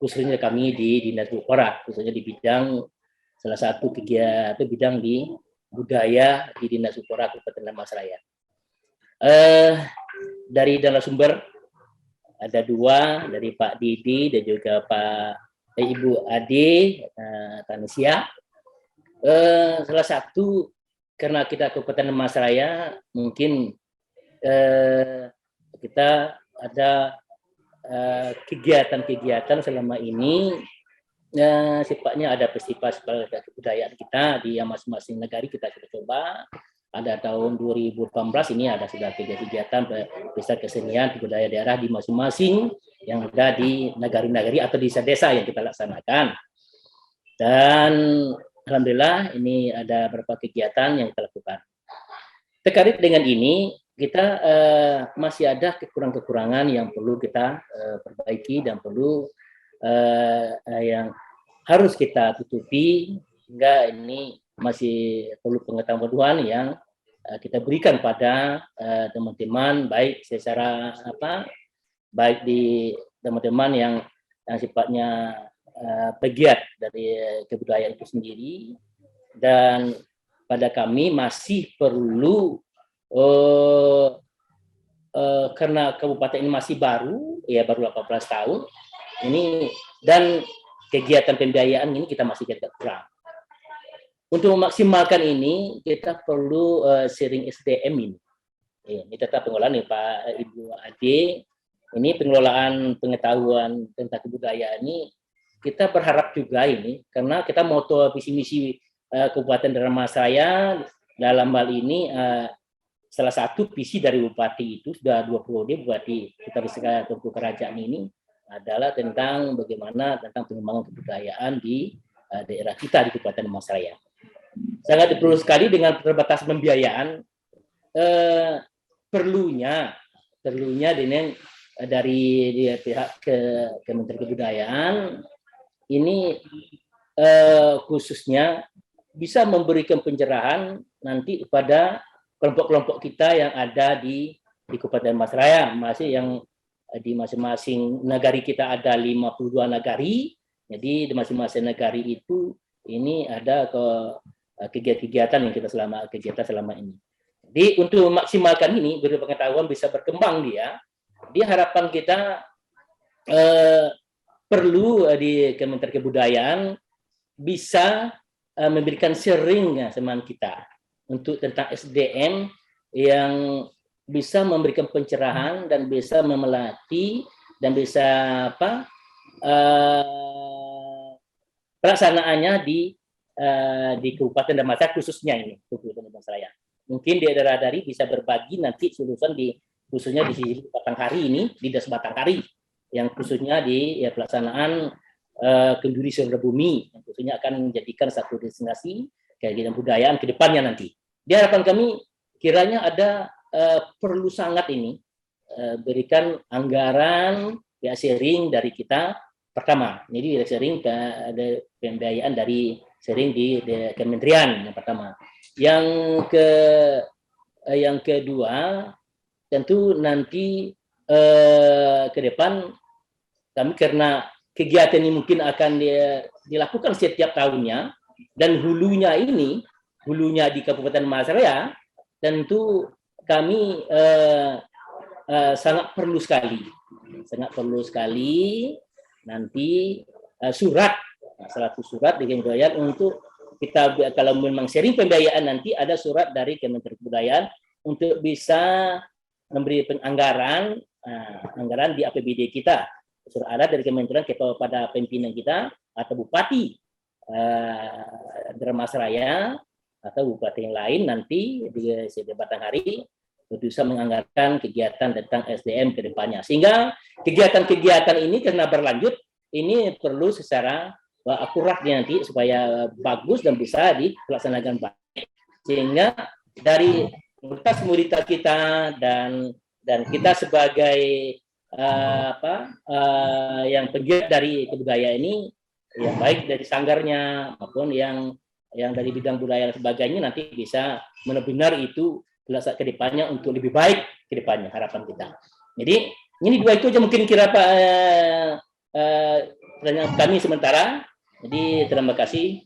khususnya kami di Dinas Putokora, khususnya di bidang salah satu kegiatan bidang di budaya di Dinas Putokora Kabupaten Dharmasraya. Dari narasumber ada dua, dari Pak Didi dan juga Ibu Ade Tanesia. Salah satu karena kita Kabupaten Dharmasraya mungkin kita ada kegiatan-kegiatan selama ini sifatnya ada festival kebudayaan kita di masing-masing negara kita sudah coba. Ada tahun 2018 ini ada sudah kegiatan besar kesenian budaya daerah di masing-masing yang ada di negari-negari atau desa-desa yang kita laksanakan. Dan alhamdulillah ini ada beberapa kegiatan yang kita lakukan. Terkait dengan ini kita masih ada kekurangan-kekurangan yang perlu kita perbaiki dan perlu yang harus kita tutupi, hingga ini masih perlu pengetahuan yang kita berikan pada teman-teman, baik secara baik di teman-teman yang sifatnya pegiat dari kebudayaan itu sendiri, dan pada kami masih perlu karena kabupaten ini masih baru, ya baru 18 tahun ini, dan kegiatan pembiayaan ini kita masih agak kurang. Untuk memaksimalkan ini, kita perlu sharing SDM ini. Ini tetap pengelolaan nih Pak Ibu Ade. Ini pengelolaan pengetahuan tentang kebudayaan ini kita berharap juga ini, karena kita moto visi misi Kabupaten Dharmasraya dalam hal ini salah satu visi dari Bupati itu sudah 2 periode Bupati kita bisa Tengku Kerajaan ini adalah tentang bagaimana tentang pengembangan kebudayaan di daerah kita di Kabupaten Dharmasraya. Sangat perlu sekali dengan keterbatasan pembiayaan, perlunya dengan dari pihak Kementerian Kebudayaan ini khususnya bisa memberikan pencerahan nanti kepada kelompok-kelompok kita yang ada di Kabupaten Dharmasraya, masih yang di masing-masing negari kita ada 52 negari. Jadi di masing-masing negari itu ini ada kegiatan-kegiatan yang kita selama ini. Jadi untuk memaksimalkan ini, berpengetahuan bisa berkembang di harapan kita perlu di Kementerian Kebudayaan bisa memberikan sharing teman kita untuk tentang SDM yang bisa memberikan pencerahan dan bisa memelatih dan bisa pelaksanaannya di Kabupaten Dharmasraya khususnya ini Kabupaten Dharmasraya. Mungkin di daerah dari bisa berbagi nanti solusi khususnya di Batanghari ini, di Des Batanghari yang khususnya di pelaksanaan Kenduri Surga Bumi yang khususnya akan menjadikan satu destinasi kegiatan budayaan ke depannya nanti. Di harapan kami kiranya ada perlu sangat ini berikan anggaran sharing dari kita pertama. Jadi sharing ada pembiayaan dari sharing di kementerian yang pertama. Yang kedua tentu nanti ke depan kami karena kegiatan ini mungkin akan dilakukan setiap tahunnya, dan hulunya di Kabupaten Dharmasraya tentu kami sangat perlu sekali nanti surat di kebudayaan untuk kita, kalau memang sharing pembiayaan nanti ada surat dari Kementerian Kebudayaan untuk bisa memberi anggaran di APBD kita. Sudah ada dari kementerian kepada pimpinan kita atau bupati Dharmasraya atau bupati yang lain nanti di Batanghari bisa menganggarkan kegiatan tentang SDM ke depannya. Sehingga kegiatan-kegiatan ini karena berlanjut, ini perlu secara akurat nanti supaya bagus dan bisa dilaksanakan baik. Sehingga dari komunitas kita dan kita sebagai yang penggiat dari kebudayaan ini, ya baik dari sanggarnya maupun yang dari bidang budaya dan sebagainya nanti bisa benar-benar itu ke depannya untuk lebih baik ke depannya, harapan kita. Jadi ini dua itu aja mungkin kira pertanyaan kami sementara. Jadi terima kasih.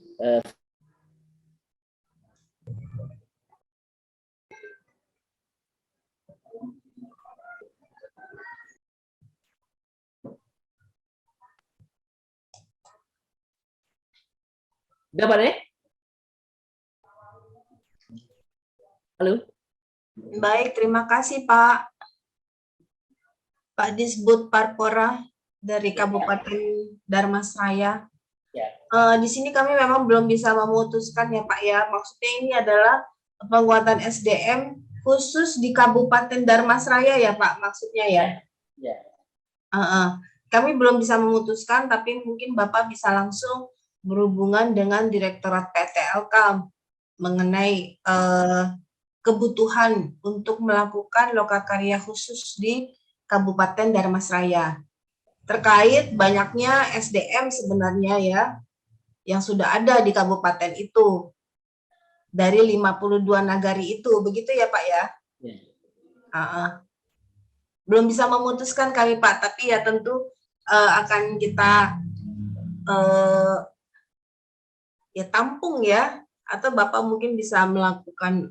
Udah Pak? Halo. Baik, terima kasih Pak. Pak Disbud Parpora dari Kabupaten Dharmasraya. Ya. Di sini kami memang belum bisa memutuskan ya Pak ya. Maksudnya ini adalah penguatan SDM khusus di Kabupaten Dharmasraya ya Pak, maksudnya ya. Ya. Kami belum bisa memutuskan, tapi mungkin Bapak bisa langsung berhubungan dengan Direktorat PTLK mengenai kebutuhan untuk melakukan lokakarya khusus di Kabupaten Dharmasraya. Terkait banyaknya SDM sebenarnya ya, yang sudah ada di kabupaten itu. Dari 52 nagari itu, begitu ya Pak ya? Belum bisa memutuskan kami Pak, tapi ya tentu akan kita ya tampung ya, atau Bapak mungkin bisa melakukan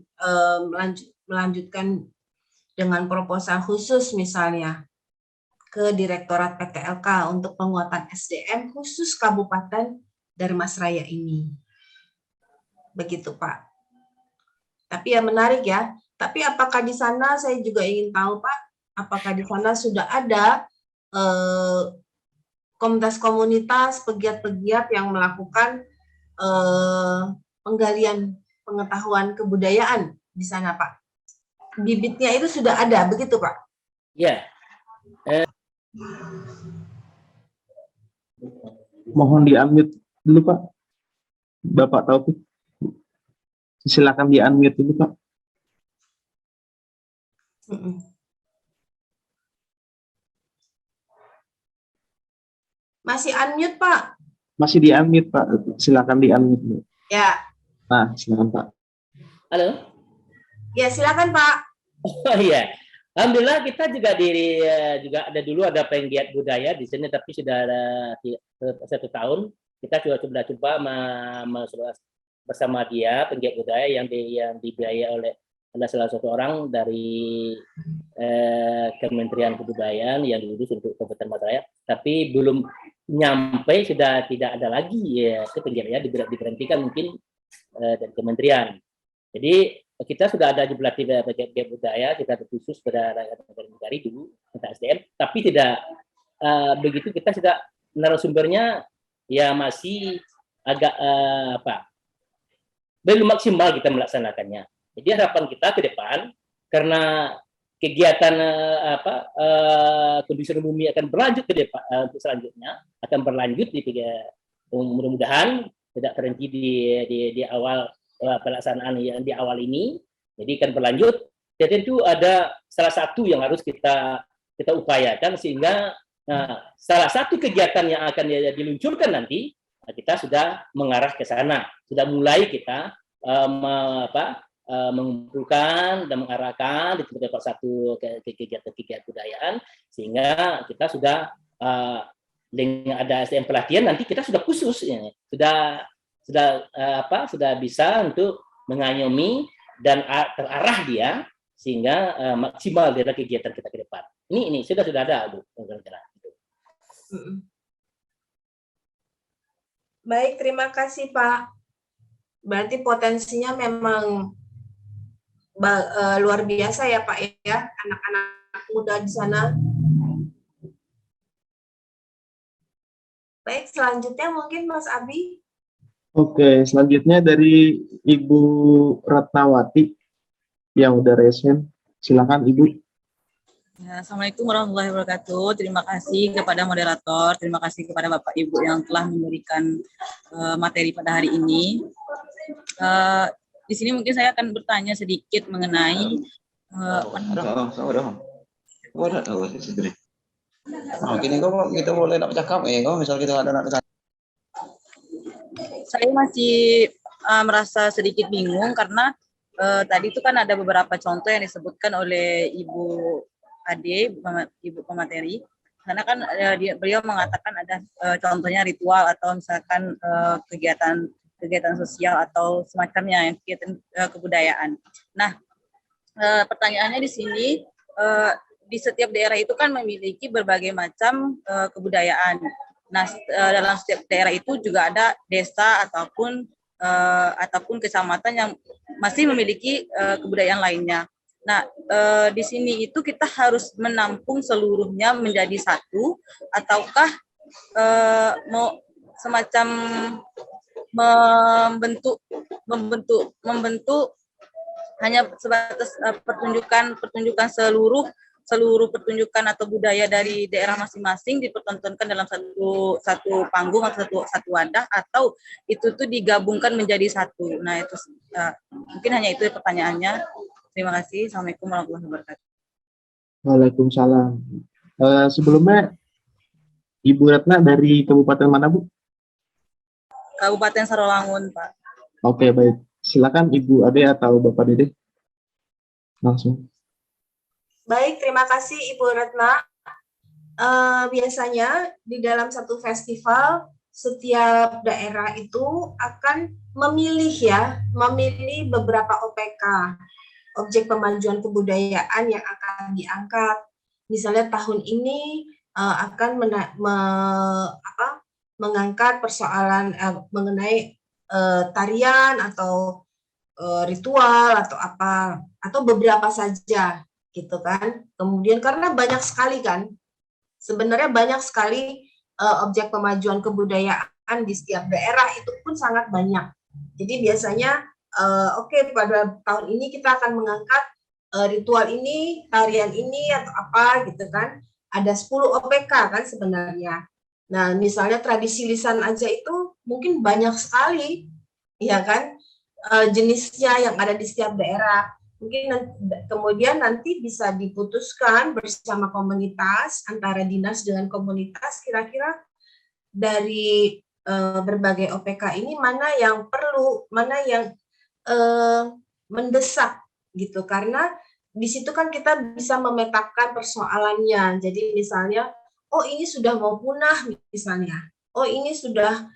melanjutkan dengan proposal khusus misalnya ke Direktorat PTLK untuk penguatan SDM khusus Kabupaten Dharmasraya ini. Begitu Pak. Tapi ya menarik ya. Tapi apakah di sana, saya juga ingin tahu Pak, apakah di sana sudah ada komunitas-komunitas, pegiat-pegiat yang melakukan penggalian pengetahuan kebudayaan di sana Pak? Bibitnya itu sudah ada, begitu Pak? Ya. Mohon di-unmute dulu Pak. Bapak Taufik. Silakan di-unmute dulu Pak. Masih unmute Pak? Masih di-unmute Pak. Silakan di-unmute. Ya. Nah, silakan Pak. Halo. Ya, silakan Pak. Oh iya. Alhamdulillah kita juga juga ada dulu ada penggiat budaya di sini, tapi sudah ada 1 tahun kita coba bersama dia penggiat budaya yang dibiayai oleh salah satu orang dari Kementerian Kebudayaan yang diurus untuk Kabupaten Mataraya, tapi belum nyampe, sudah tidak ada lagi ya, itu penggiatnya diberhentikan mungkin dari kementerian. Jadi kita sudah ada di pelatih bagian budaya, kita khusus pada rakyat negara dulu tentang SDM, tapi tidak begitu kita sudah narasumbernya ya masih agak belum maksimal kita melaksanakannya. Jadi harapan kita ke depan karena kegiatan kondisi bumi akan berlanjut ke depan untuk selanjutnya akan berlanjut mudah-mudahan tidak berhenti di awal pelaksanaan yang di awal ini, jadi akan berlanjut. Jadi itu ada salah satu yang harus kita upayakan sehingga salah satu kegiatan yang akan diluncurkan nanti kita sudah mengarah ke sana, sudah mulai kita mengumpulkan dan mengarahkan di tempat satu kegiatan kebudayaan, sehingga kita sudah dengan ada SDM pelatihan nanti kita sudah khusus ya, sudah bisa untuk mengayomi dan terarah dia sehingga maksimal dari kegiatan kita ke depan. Ini sudah ada Bu. Baik, terima kasih Pak. Berarti potensinya memang luar biasa ya Pak ya, anak-anak muda di sana. Baik, selanjutnya mungkin Mas Abi. Oke, selanjutnya dari Ibu Ratnawati yang udah resen. Silakan Ibu. Ya, Assalamualaikum warahmatullahi wabarakatuh. Terima kasih kepada moderator, terima kasih kepada Bapak Ibu yang telah memberikan materi pada hari ini. Di sini mungkin saya akan bertanya sedikit mengenai Gini kok kita boleh nak bercakap kok misal kita ada nak saya masih merasa sedikit bingung karena tadi itu kan ada beberapa contoh yang disebutkan oleh Ibu Ade, Ibu pemateri. Karena kan beliau mengatakan ada contohnya ritual atau misalkan kegiatan sosial atau semacamnya, kegiatan kebudayaan. Nah, pertanyaannya di sini, di setiap daerah itu kan memiliki berbagai macam kebudayaan. Nah, dalam setiap daerah itu juga ada desa ataupun kecamatan yang masih memiliki kebudayaan lainnya. Nah, di sini itu kita harus menampung seluruhnya menjadi satu, ataukah mau semacam membentuk hanya sebatas pertunjukan seluruh pertunjukan atau budaya dari daerah masing-masing dipertontonkan dalam satu panggung atau satu wadah, atau itu tuh digabungkan menjadi satu. Nah, itu mungkin hanya itu pertanyaannya. Terima kasih. Assalamualaikum warahmatullahi wabarakatuh. Waalaikumsalam. Sebelumnya Ibu Ratna dari kabupaten mana, Bu? Kabupaten Sarolangun, Pak. Oke, baik. Silakan Ibu Ade atau Bapak Dede. Langsung. Baik, terima kasih Ibu Ratna. Biasanya di dalam satu festival, setiap daerah itu akan memilih beberapa OPK, objek pemajuan kebudayaan yang akan diangkat. Misalnya tahun ini akan mengangkat persoalan mengenai tarian atau ritual atau apa, atau beberapa saja gitu kan. Kemudian karena banyak sekali kan, sebenarnya banyak sekali objek pemajuan kebudayaan di setiap daerah, itu pun sangat banyak. Jadi biasanya pada tahun ini kita akan mengangkat ritual ini, tarian ini atau apa gitu kan. Ada 10 OPK kan sebenarnya. Nah, misalnya tradisi lisan aja itu mungkin banyak sekali, ya kan, jenisnya yang ada di setiap daerah. Mungkin kemudian nanti bisa diputuskan bersama komunitas, antara dinas dengan komunitas, kira-kira dari berbagai OPK ini mana yang perlu, mana yang mendesak gitu. Karena di situ kan kita bisa memetakan persoalannya. Jadi misalnya, oh ini sudah mau punah misalnya, oh ini sudah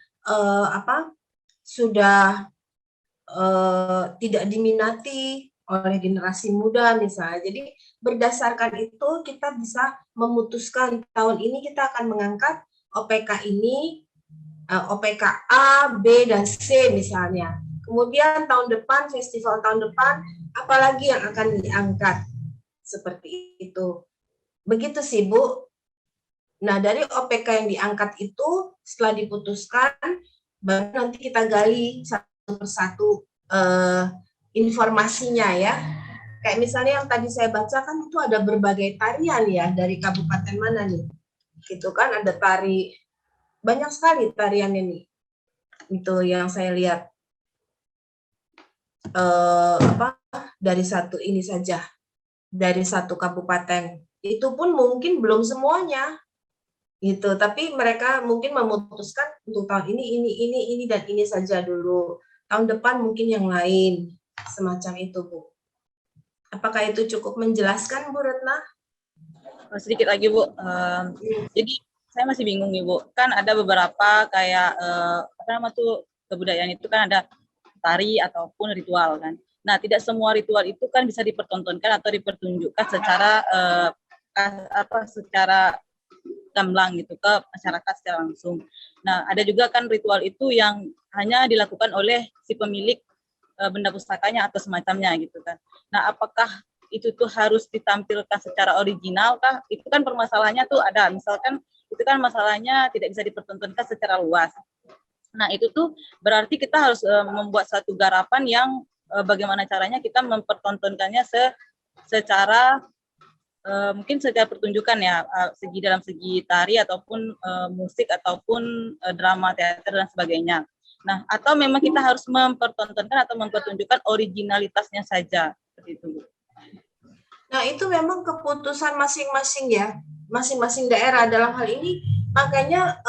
tidak diminati oleh generasi muda misalnya. Jadi berdasarkan itu kita bisa memutuskan tahun ini kita akan mengangkat OPK ini, OPK A, B, dan C misalnya. Kemudian tahun depan, festival tahun depan, apalagi yang akan diangkat. Seperti itu. Begitu sih, Bu. Nah, dari OPK yang diangkat itu, setelah diputuskan, baru nanti kita gali satu persatu informasinya ya. Kayak misalnya yang tadi saya bacakan itu ada berbagai tarian ya, dari kabupaten mana nih. Gitu kan, ada tari, banyak sekali tariannya nih. Itu yang saya lihat. Dari satu ini saja, dari satu kabupaten. Itu pun mungkin belum semuanya. Gitu, tapi mereka mungkin memutuskan untuk tahun ini dan ini saja dulu. Tahun depan mungkin yang lain, semacam itu, Bu. Apakah itu cukup menjelaskan, Bu Retna? Sedikit lagi, Bu. Jadi saya masih bingung nih, Bu. Kan ada beberapa kayak kebudayaan itu kan ada tari ataupun ritual kan. Nah, tidak semua ritual itu kan bisa dipertontonkan atau dipertunjukkan secara secara gamblang gitu ke masyarakat secara langsung. Nah, ada juga kan ritual itu yang hanya dilakukan oleh si pemilik benda pusakanya atau semacamnya gitu kan. Nah, apakah itu tuh harus ditampilkan secara original kah? Itu kan permasalahannya tuh ada, misalkan itu kan masalahnya tidak bisa dipertontonkan secara luas. Nah, itu tuh berarti kita harus membuat satu garapan yang bagaimana caranya kita mempertontonkannya secara mungkin secara pertunjukan ya, dalam segi tari ataupun musik ataupun drama teater dan sebagainya. Nah, atau memang kita harus mempertontonkan atau mempertunjukkan originalitasnya saja seperti itu, Bu. Nah, itu memang keputusan masing-masing ya, masing-masing daerah dalam hal ini. Makanya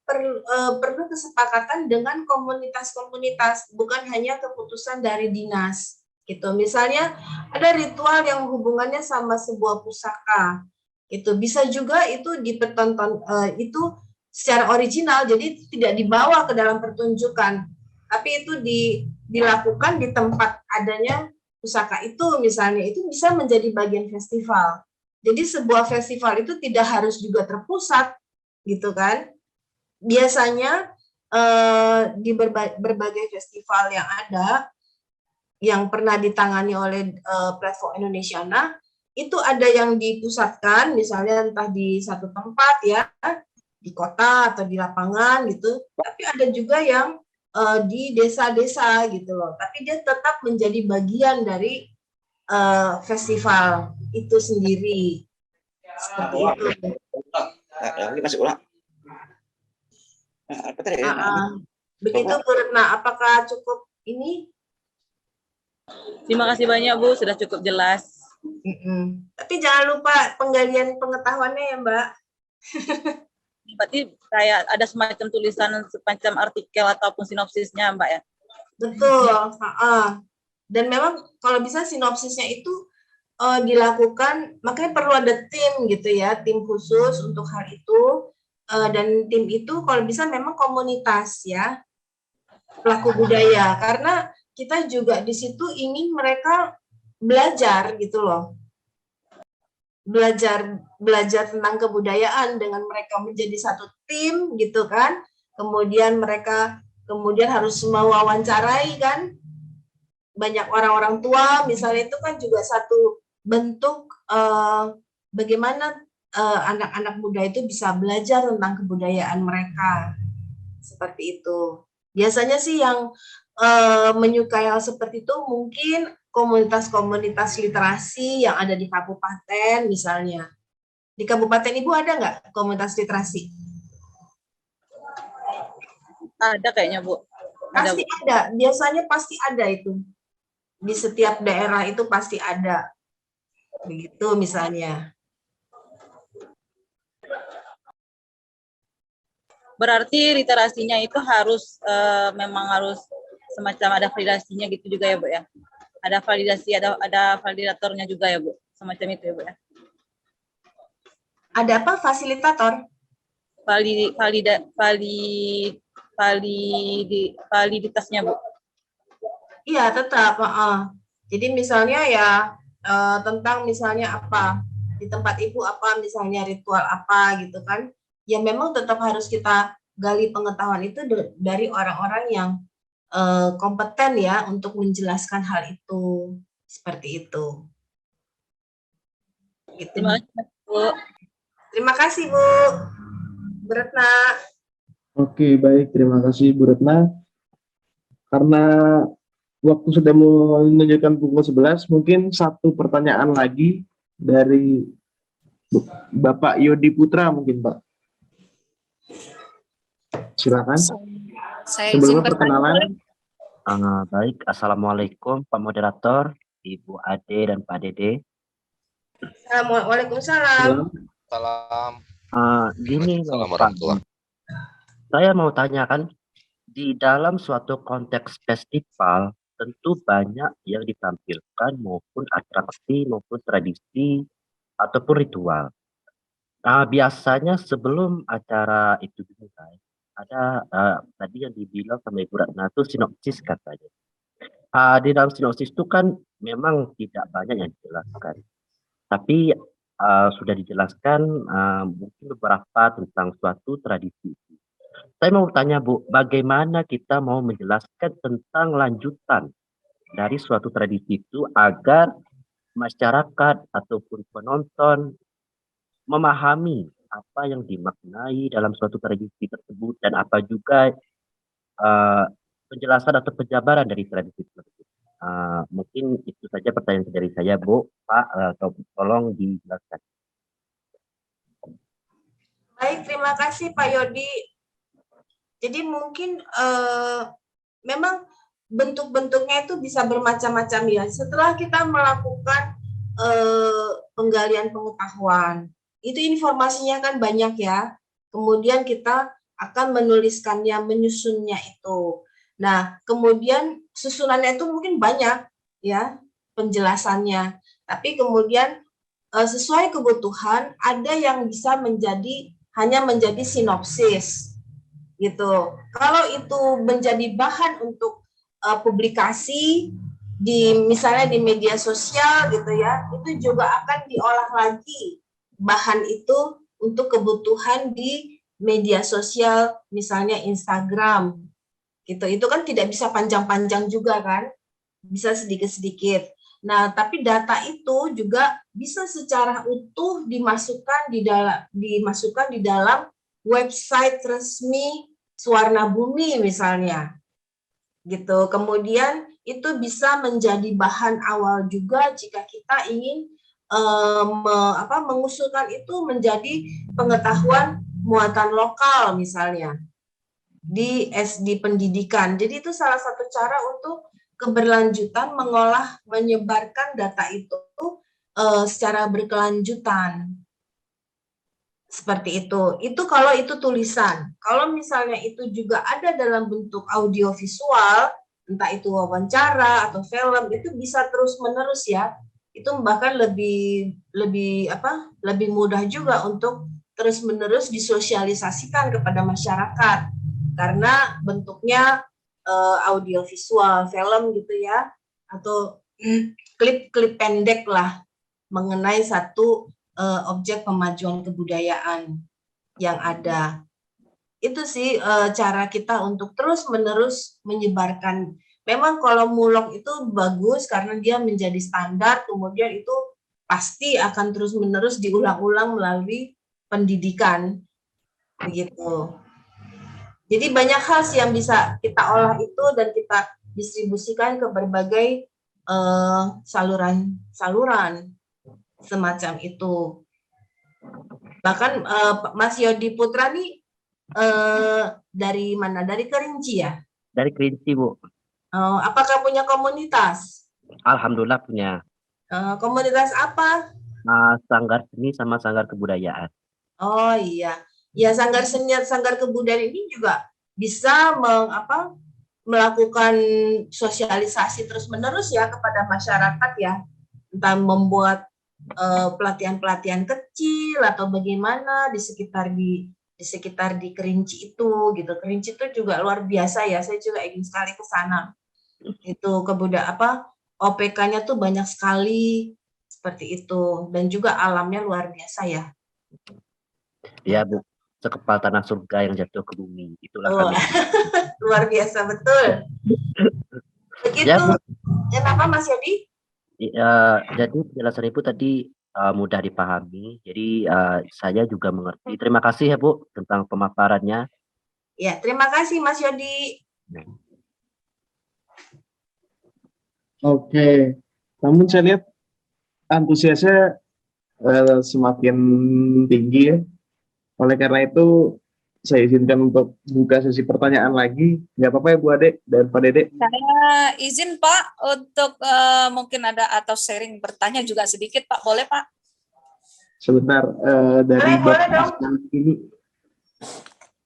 perlu kesepakatan dengan komunitas-komunitas, bukan hanya keputusan dari dinas. Gitu. Misalnya ada ritual yang hubungannya sama sebuah pusaka. Itu bisa juga itu dipertonton itu secara original, jadi tidak dibawa ke dalam pertunjukan, tapi itu dilakukan di tempat adanya pusaka itu, misalnya itu bisa menjadi bagian festival. Jadi sebuah festival itu tidak harus juga terpusat, gitu kan? Biasanya di berbagai festival yang ada, yang pernah ditangani oleh platform Indonesiana, itu ada yang dipusatkan, misalnya entah di satu tempat ya, di kota atau di lapangan gitu, tapi ada juga yang di desa-desa gitu loh, tapi dia tetap menjadi bagian dari festival itu sendiri. Seperti itu. Masuk ulang. Begitu Bu Retna, apakah cukup ini? Terima kasih banyak Bu, sudah cukup jelas. Tapi jangan lupa penggalian pengetahuannya ya Mbak. Berarti kayak ada semacam tulisan, semacam artikel ataupun sinopsisnya Mbak ya? Betul. Dan memang kalau bisa sinopsisnya itu dilakukan, makanya perlu ada tim gitu ya, tim khusus untuk hal itu. Dan tim itu kalau bisa memang komunitas ya, pelaku budaya, karena kita juga di situ ingin mereka belajar gitu loh. Belajar tentang kebudayaan dengan mereka menjadi satu tim gitu kan. Kemudian mereka harus mewawancarai kan banyak orang-orang tua, misalnya itu kan juga satu bentuk bagaimana anak-anak muda itu bisa belajar tentang kebudayaan mereka. Seperti itu. Biasanya sih yang menyukai hal seperti itu mungkin komunitas-komunitas literasi yang ada di kabupaten misalnya. Di kabupaten Ibu ada nggak komunitas literasi? Ada kayaknya Bu. Pasti ada. Biasanya pasti ada itu. Di setiap daerah itu pasti ada. Begitu misalnya. Berarti literasinya itu harus memang harus semacam ada validasinya gitu juga ya Bu ya? Ada validasi, ada validatornya juga ya Bu? Semacam itu ya Bu ya? Ada apa? Fasilitator? Validitasnya Bu? Iya, tetap. Jadi misalnya ya tentang misalnya apa, di tempat Ibu apa, misalnya ritual apa gitu kan, ya memang tetap harus kita gali pengetahuan itu dari orang-orang yang kompeten ya untuk menjelaskan hal itu. Seperti itu. Gitu. Terima kasih Bu. Terima kasih Bu Retna. Oke, baik. Terima kasih Bu Retna. Karena waktu sudah menunjukkan pukul 11, mungkin satu pertanyaan lagi dari Bapak Yodi Putra mungkin Pak. Silakan. Saya Sebelumnya izin perkenalan. Baik, Assalamualaikum Pak Moderator, Ibu Ade dan Pak Dede. Waalaikumsalam. Salam. Gini loh, Pak. Warahmatullahi. Saya mau tanyakan, di dalam suatu konteks festival, tentu banyak yang ditampilkan maupun atraksi, maupun tradisi, ataupun ritual. Biasanya sebelum acara itu dimulai, ada tadi yang dibilang sama Ibu Ratna itu sinopsis katanya. Di dalam sinopsis itu kan memang tidak banyak yang dijelaskan, tapi sudah dijelaskan mungkin beberapa tentang suatu tradisi. Saya mau tanya Bu, bagaimana kita mau menjelaskan tentang lanjutan dari suatu tradisi itu agar masyarakat ataupun penonton memahami apa yang dimaknai dalam suatu tradisi tersebut dan apa juga penjelasan atau penjabaran dari tradisi tersebut. Mungkin itu saja pertanyaan dari saya, Bu, Pak, tolong dijelaskan. Baik, terima kasih Pak Yodi. Jadi mungkin memang bentuk-bentuknya itu bisa bermacam-macam ya. Setelah kita melakukan penggalian pengetahuan, itu informasinya kan banyak ya. Kemudian kita akan menuliskannya, menyusunnya itu. Nah, kemudian susunannya itu mungkin banyak ya penjelasannya. Tapi kemudian sesuai kebutuhan ada yang bisa hanya menjadi sinopsis gitu. Kalau itu menjadi bahan untuk publikasi misalnya di media sosial gitu ya, itu juga akan diolah lagi bahan itu untuk kebutuhan di media sosial, misalnya Instagram gitu. Itu kan tidak bisa panjang-panjang juga kan, bisa sedikit-sedikit. Nah, tapi data itu juga bisa secara utuh dimasukkan di dalam website resmi Suwarna Bumi misalnya. Gitu. Kemudian itu bisa menjadi bahan awal juga jika kita ingin mengusulkan itu menjadi pengetahuan muatan lokal misalnya di SD pendidikan. Jadi itu salah satu cara untuk keberlanjutan menyebarkan data itu secara berkelanjutan. Seperti itu. Itu kalau itu tulisan. Kalau misalnya itu juga ada dalam bentuk audiovisual, entah itu wawancara atau film, itu bisa terus-menerus ya. Itu bahkan lebih mudah juga untuk terus-menerus disosialisasikan kepada masyarakat. Karena bentuknya audiovisual, film gitu ya, atau klip-klip pendek lah mengenai satu objek pemajuan kebudayaan yang ada. Itu sih cara kita untuk terus-menerus menyebarkan. Memang kalau mulok itu bagus karena dia menjadi standar, kemudian itu pasti akan terus-menerus diulang-ulang melalui pendidikan. Begitu. Jadi banyak hal sih yang bisa kita olah itu dan kita distribusikan ke berbagai saluran-saluran semacam itu. Bahkan Mas Yodi Putra nih dari mana? Dari Kerinci ya? Dari Kerinci, Bu. Apakah punya komunitas? Alhamdulillah punya. Komunitas apa? Sanggar seni sama sanggar kebudayaan. Oh iya. Ya, sanggar seni, sanggar kebudayaan ini juga bisa melakukan sosialisasi terus-menerus ya kepada masyarakat ya. Entah membuat pelatihan-pelatihan kecil atau bagaimana di sekitar di Kerinci itu gitu. Kerinci itu juga luar biasa ya. Saya juga ingin sekali ke sana. Itu OPK-nya tuh banyak sekali seperti itu dan juga alamnya luar biasa ya. Ya, Bu. Sekepal tanah surga yang jatuh ke bumi. Itulah kami. Luar biasa betul. Begitu. Ya, Bu. Kenapa Mas Yodi? Jadi penjelasan Ibu tadi mudah dipahami. Jadi saya juga mengerti. Terima kasih ya Bu tentang pemaparannya. Ya, terima kasih Mas Yodi. Oke. Namun saya lihat antusiasnya semakin tinggi ya. Oleh karena itu saya izinkan untuk buka sesi pertanyaan lagi. Nggak apa-apa ya Bu Ade dan Pak Dede? Saya izin Pak untuk mungkin ada atau sharing bertanya juga sedikit Pak, boleh Pak? Sebentar, dari Bapak ini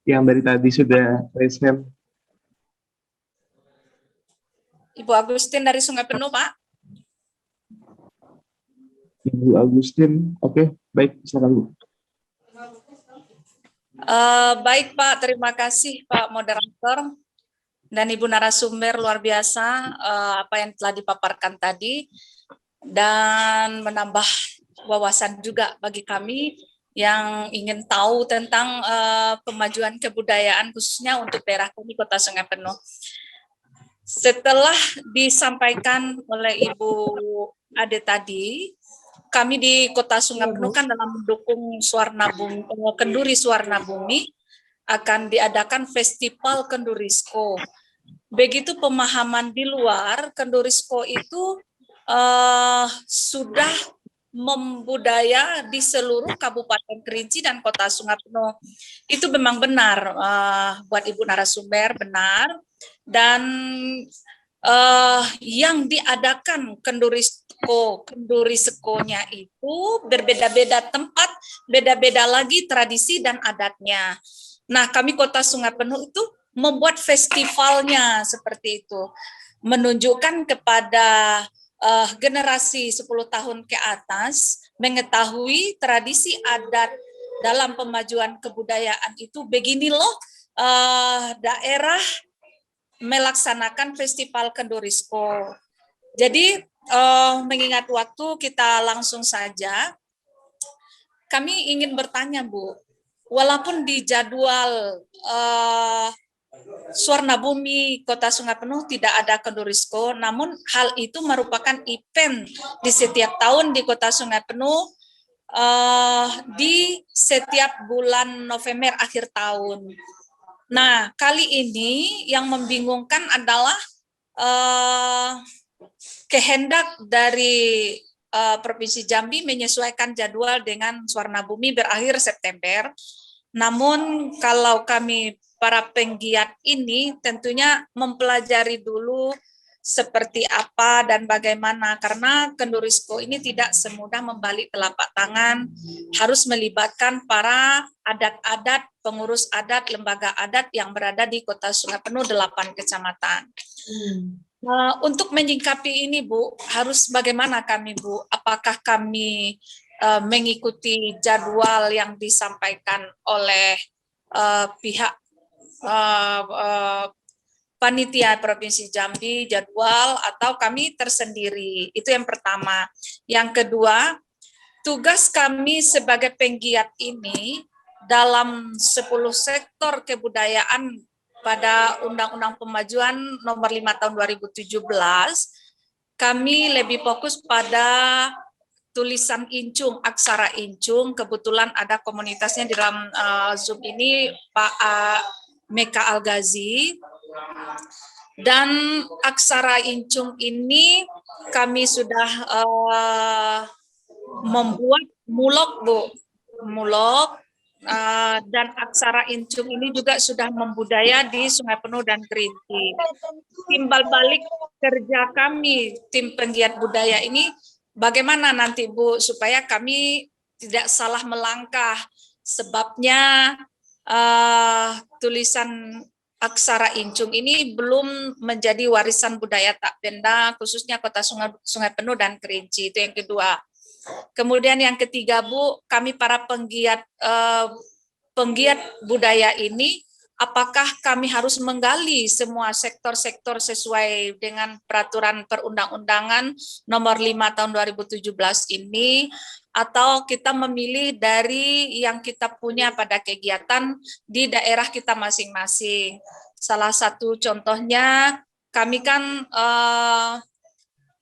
yang dari tadi sudah raise hand. Ibu Agustin dari Sungai Penuh Pak. Ibu Agustin, oke, baik, silakan Bu. Baik Pak, terima kasih Pak Moderator dan Ibu narasumber luar biasa apa yang telah dipaparkan tadi dan menambah wawasan juga bagi kami yang ingin tahu tentang pemajuan kebudayaan khususnya untuk daerah kami Kota Sungai Penuh. setelah disampaikan oleh Ibu Ade tadi, kami di Kota Sungai Penuh kan dalam mendukung Kenduri Suwarna Bumi akan diadakan Festival Kendurisko. Begitu pemahaman di luar, Kendurisko itu sudah membudaya di seluruh Kabupaten Kerinci dan Kota Sungai Penuh. Itu memang benar, buat Ibu narasumber, benar. Dan yang diadakan Kenduriskonya itu berbeda-beda tempat, beda-beda lagi tradisi dan adatnya. Nah, kami Kota Sungai Penuh itu membuat festivalnya seperti itu, menunjukkan kepada generasi 10 tahun ke atas mengetahui tradisi adat dalam pemajuan kebudayaan itu begini loh, daerah melaksanakan festival Kendurisko. Jadi mengingat waktu, kita langsung saja. Kami ingin bertanya, Bu, walaupun di jadwal Suwarna Bumi Kota Sungai Penuh tidak ada Kendurisko, namun hal itu merupakan event di setiap tahun di Kota Sungai Penuh, di setiap bulan November akhir tahun. Nah, kali ini yang membingungkan adalah kehendak dari Provinsi Jambi menyesuaikan jadwal dengan Suwarna Bumi berakhir September. Namun kalau kami para penggiat ini tentunya mempelajari dulu seperti apa dan bagaimana, karena Kendurisko ini tidak semudah membalik telapak tangan, harus melibatkan para adat-adat, pengurus adat, lembaga adat yang berada di Kota Sungai Penuh 8 kecamatan. Untuk menyingkapi ini, Bu, harus bagaimana kami, Bu? Apakah kami mengikuti jadwal yang disampaikan oleh pihak panitia Provinsi Jambi, jadwal, atau kami tersendiri? Itu yang pertama. Yang kedua, tugas kami sebagai penggiat ini dalam 10 sektor kebudayaan pada Undang-Undang Pemajuan Nomor 5 Tahun 2017, kami lebih fokus pada tulisan Incung, aksara Incung. Kebetulan ada komunitasnya di dalam Zoom ini, Pak Meka Al-Ghazi. Dan aksara Incung ini kami sudah membuat mulok, Bu. Mulok. Dan aksara Incung ini juga sudah membudaya di Sungai Penuh dan Kerinci. Timbal balik kerja kami, tim penggiat budaya ini, bagaimana nanti, Bu, supaya kami tidak salah melangkah. Sebabnya tulisan aksara Incung ini belum menjadi warisan budaya tak benda, khususnya Kota Sungai Penuh dan Kerinci. Itu yang kedua. Kemudian yang ketiga, Bu, kami para penggiat budaya ini, apakah kami harus menggali semua sektor-sektor sesuai dengan peraturan perundang-undangan nomor 5 tahun 2017 ini, atau kita memilih dari yang kita punya pada kegiatan di daerah kita masing-masing? Salah satu contohnya, kami kan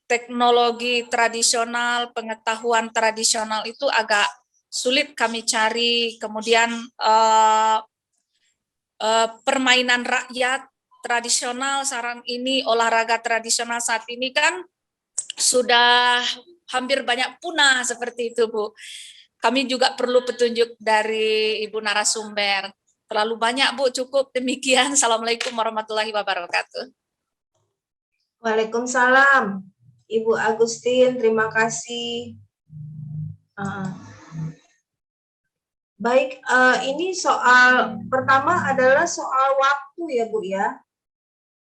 teknologi tradisional, pengetahuan tradisional itu agak sulit kami cari. Kemudian permainan rakyat tradisional sekarang ini, olahraga tradisional saat ini kan sudah hampir banyak punah seperti itu, Bu. Kami juga perlu petunjuk dari Ibu narasumber. Terlalu banyak, Bu, cukup demikian. Assalamualaikum warahmatullahi wabarakatuh. Waalaikumsalam. Ibu Agustin, terima kasih. Baik, ini soal pertama adalah soal waktu ya, Bu ya.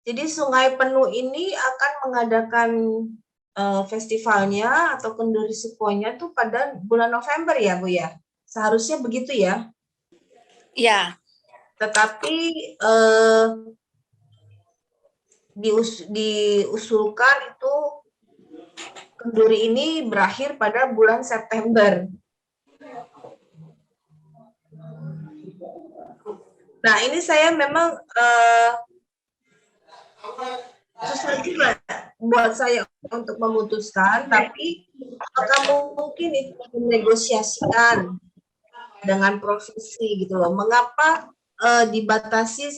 Jadi Sungai Penuh ini akan mengadakan festivalnya atau Kenduriskonya tuh pada bulan November ya, Bu ya. Seharusnya begitu ya. Ya. Tetapi diusulkan itu kenduri ini berakhir pada bulan September. Nah, ini saya memang susah juga buat saya untuk memutuskan, tapi apakah mungkin itu menegosiasikan dengan provinsi gitu loh. Mengapa dibatasi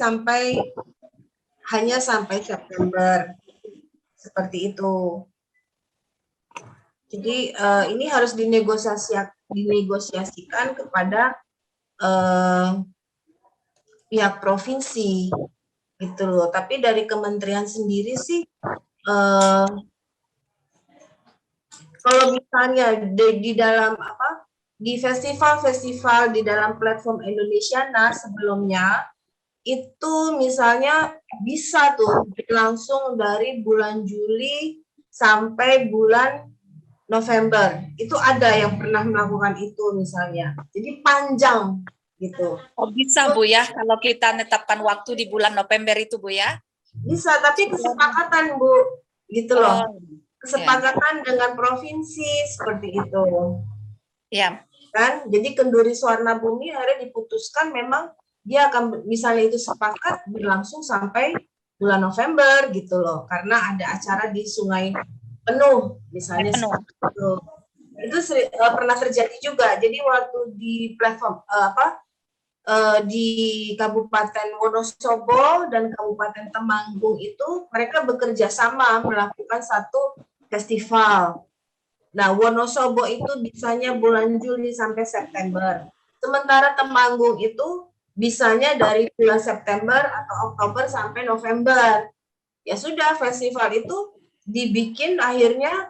hanya sampai September seperti itu. Jadi ini harus dinegosiasikan kepada pihak provinsi gitu loh. Tapi dari kementerian sendiri sih kalau misalnya di dalam di festival-festival di dalam platform Indonesiana sebelumnya itu misalnya bisa tuh langsung dari bulan Juli sampai bulan November. Itu ada yang pernah melakukan itu misalnya. Jadi panjang gitu. Oh, bisa Bu ya, kalau kita menetapkan waktu di bulan November itu Bu ya? Bisa, tapi kesepakatan Bu, gitu loh. Oh, kesepakatan dengan provinsi seperti itu. Ya. Kan? Jadi Kenduri Suwarna Bumi akhirnya diputuskan memang dia akan misalnya itu sepakat berlangsung sampai bulan November gitu loh, karena ada acara di Sungai Penuh misalnya. Itu pernah terjadi juga. Jadi waktu di platform di Kabupaten Wonosobo dan Kabupaten Temanggung itu mereka bekerja sama melakukan satu festival. Nah, Wonosobo itu bisanya bulan Juli sampai September. Sementara Temanggung itu bisanya dari bulan September atau Oktober sampai November. Ya sudah, festival itu dibikin akhirnya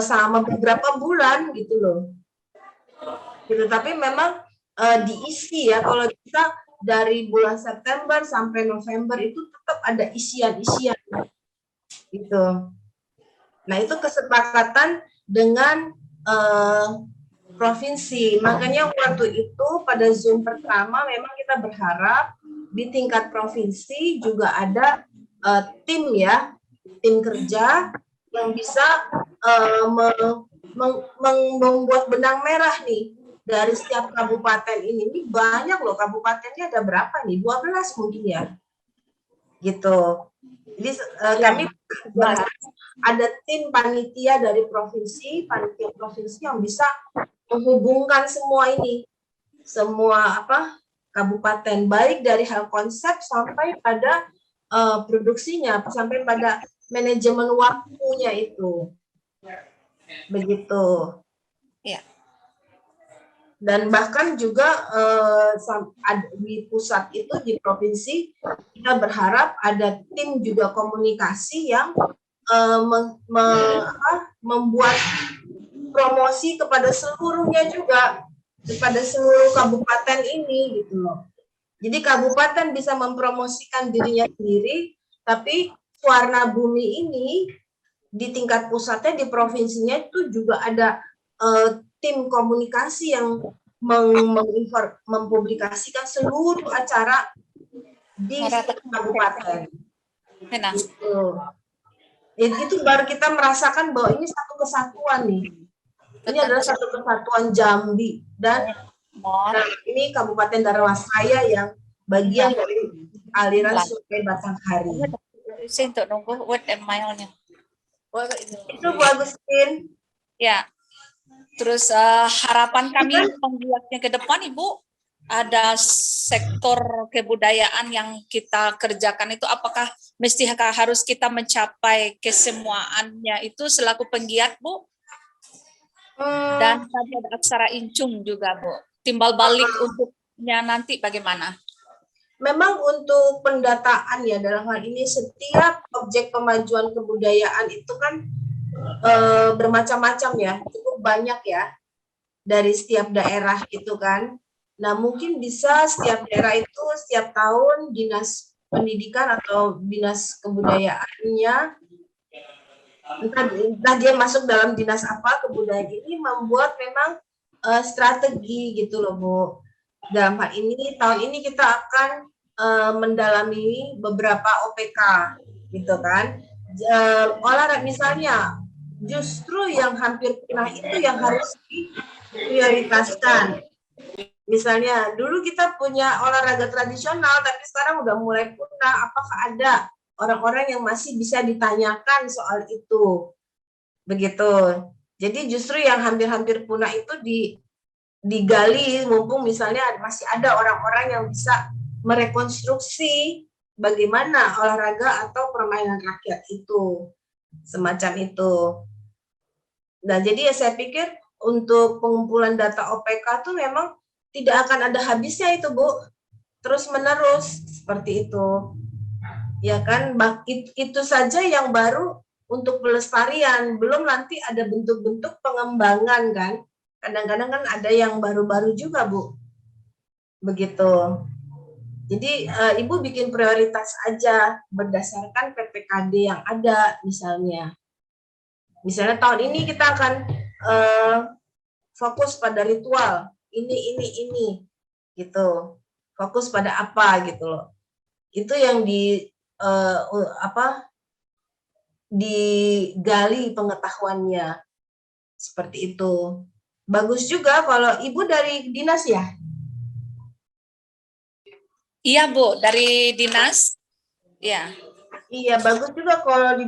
sama beberapa bulan gitu loh. Gitu, tapi memang diisi ya, kalau kita dari bulan September sampai November itu tetap ada isian-isian gitu. Nah, itu kesepakatan dengan provinsi. Makanya waktu itu pada Zoom pertama memang kita berharap di tingkat provinsi juga ada tim ya, tim kerja yang bisa membuat benang merah nih dari setiap kabupaten ini. Ini banyak loh kabupatennya, ada berapa nih? 12 mungkin ya. Gitu. Jadi kami ada tim panitia dari panitia provinsi yang bisa menghubungkan semua ini, semua kabupaten, baik dari hal konsep sampai pada produksinya, sampai pada manajemen waktunya itu, begitu. Ya. Dan bahkan juga di pusat itu di provinsi kita berharap ada tim juga komunikasi yang membuat promosi kepada seluruhnya juga, kepada seluruh kabupaten ini gitu loh. Jadi kabupaten bisa mempromosikan dirinya sendiri, tapi Suwarna Bumi ini di tingkat pusatnya, di provinsinya itu juga ada tim komunikasi yang mempublikasikan seluruh acara di kabupaten. Gitu. Itu baru kita merasakan bahwa ini satu kesatuan nih. Ini adalah satu kesatuan Jambi dan ini Kabupaten Darmasraya yang bagian dari aliran Sungai Batanghari. Untuk nunggu word and mile-nya. Itu Bu Agustin. Ya. Terus harapan kami penggiatnya ke depan Ibu, ada sektor kebudayaan yang kita kerjakan itu apakah harus kita mencapai kesemuaannya itu selaku penggiat Bu? Dan tadi ada aksara incung juga Bu. Timbal balik untuknya nanti bagaimana? Memang untuk pendataan ya dalam hal ini setiap objek pemajuan kebudayaan itu kan bermacam-macam ya, cukup banyak ya dari setiap daerah itu kan. Nah mungkin bisa setiap daerah itu setiap tahun dinas pendidikan atau dinas kebudayaannya, entah dia masuk dalam dinas apa kebudayaan ini, membuat memang strategi gitu loh Bu. Dalam hal ini tahun ini kita akan mendalami beberapa OPK gitu kan. Olahraga misalnya justru yang hampir punah itu yang harus diprioritaskan. Misalnya dulu kita punya olahraga tradisional tapi sekarang udah mulai punah. Apakah ada orang-orang yang masih bisa ditanyakan soal itu. Begitu. Jadi justru yang hampir-hampir punah itu digali, mumpung misalnya masih ada orang-orang yang bisa merekonstruksi bagaimana olahraga atau permainan rakyat itu, semacam itu. Nah, jadi ya saya pikir untuk pengumpulan data OPK itu memang tidak akan ada habisnya itu, Bu. Terus menerus seperti itu. Ya kan, itu saja yang baru untuk pelestarian, belum nanti ada bentuk-bentuk pengembangan kan. Kadang-kadang kan ada yang baru-baru juga, Bu. Begitu. Jadi Ibu bikin prioritas aja berdasarkan PPKD yang ada misalnya. Misalnya tahun ini kita akan fokus pada ritual, ini gitu. Fokus pada apa gitu loh. Itu yang digali pengetahuannya. Seperti itu. Bagus juga kalau Ibu dari dinas ya? Iya, Bu, dari dinas. Ya. Iya, bagus juga kalau di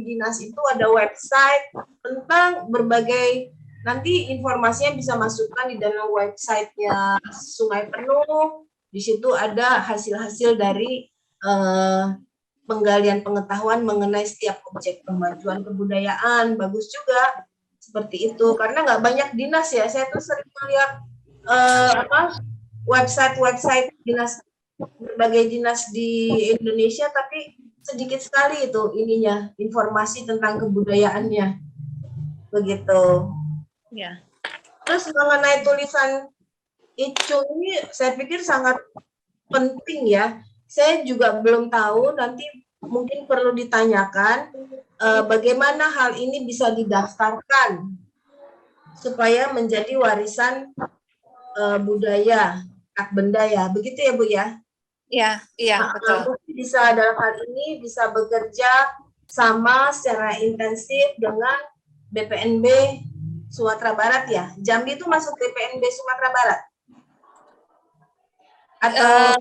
dinas itu ada website tentang berbagai, nanti informasinya bisa masukkan di dalam websitenya Sungai Penuh. Di situ ada hasil-hasil dari penggalian pengetahuan mengenai setiap objek kemajuan kebudayaan. Bagus juga seperti itu, karena nggak banyak dinas ya. Saya tuh sering melihat website dinas, berbagai dinas di Indonesia, tapi sedikit sekali itu ininya, informasi tentang kebudayaannya. Begitu. Ya. Terus mengenai tulisan Icung ini saya pikir sangat penting ya. Saya juga belum tahu, nanti mungkin perlu ditanyakan bagaimana hal ini bisa didaftarkan supaya menjadi warisan budaya, hak benda ya. Begitu ya, Bu ya? Iya, betul. Bisa dalam hal ini bisa bekerja sama secara intensif dengan BPNB Sumatera Barat ya. Jambi itu masuk BPNB Sumatera Barat? Atau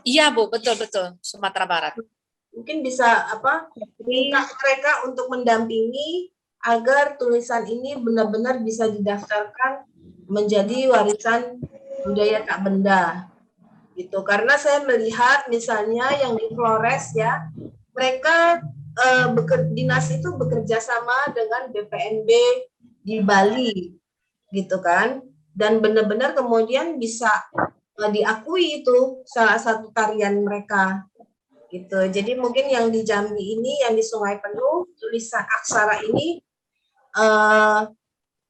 iya, Bu, betul Sumatera Barat. Mungkin bisa minta mereka untuk mendampingi agar tulisan ini benar-benar bisa didaftarkan menjadi warisan budaya tak benda gitu. Karena saya melihat misalnya yang di Flores ya, mereka dinas itu bekerja sama dengan BPNB di Bali gitu kan, dan benar-benar kemudian bisa diakui itu salah satu tarian mereka gitu. Jadi mungkin yang di Jambi ini, yang di Sungai Penuh, tulisan aksara ini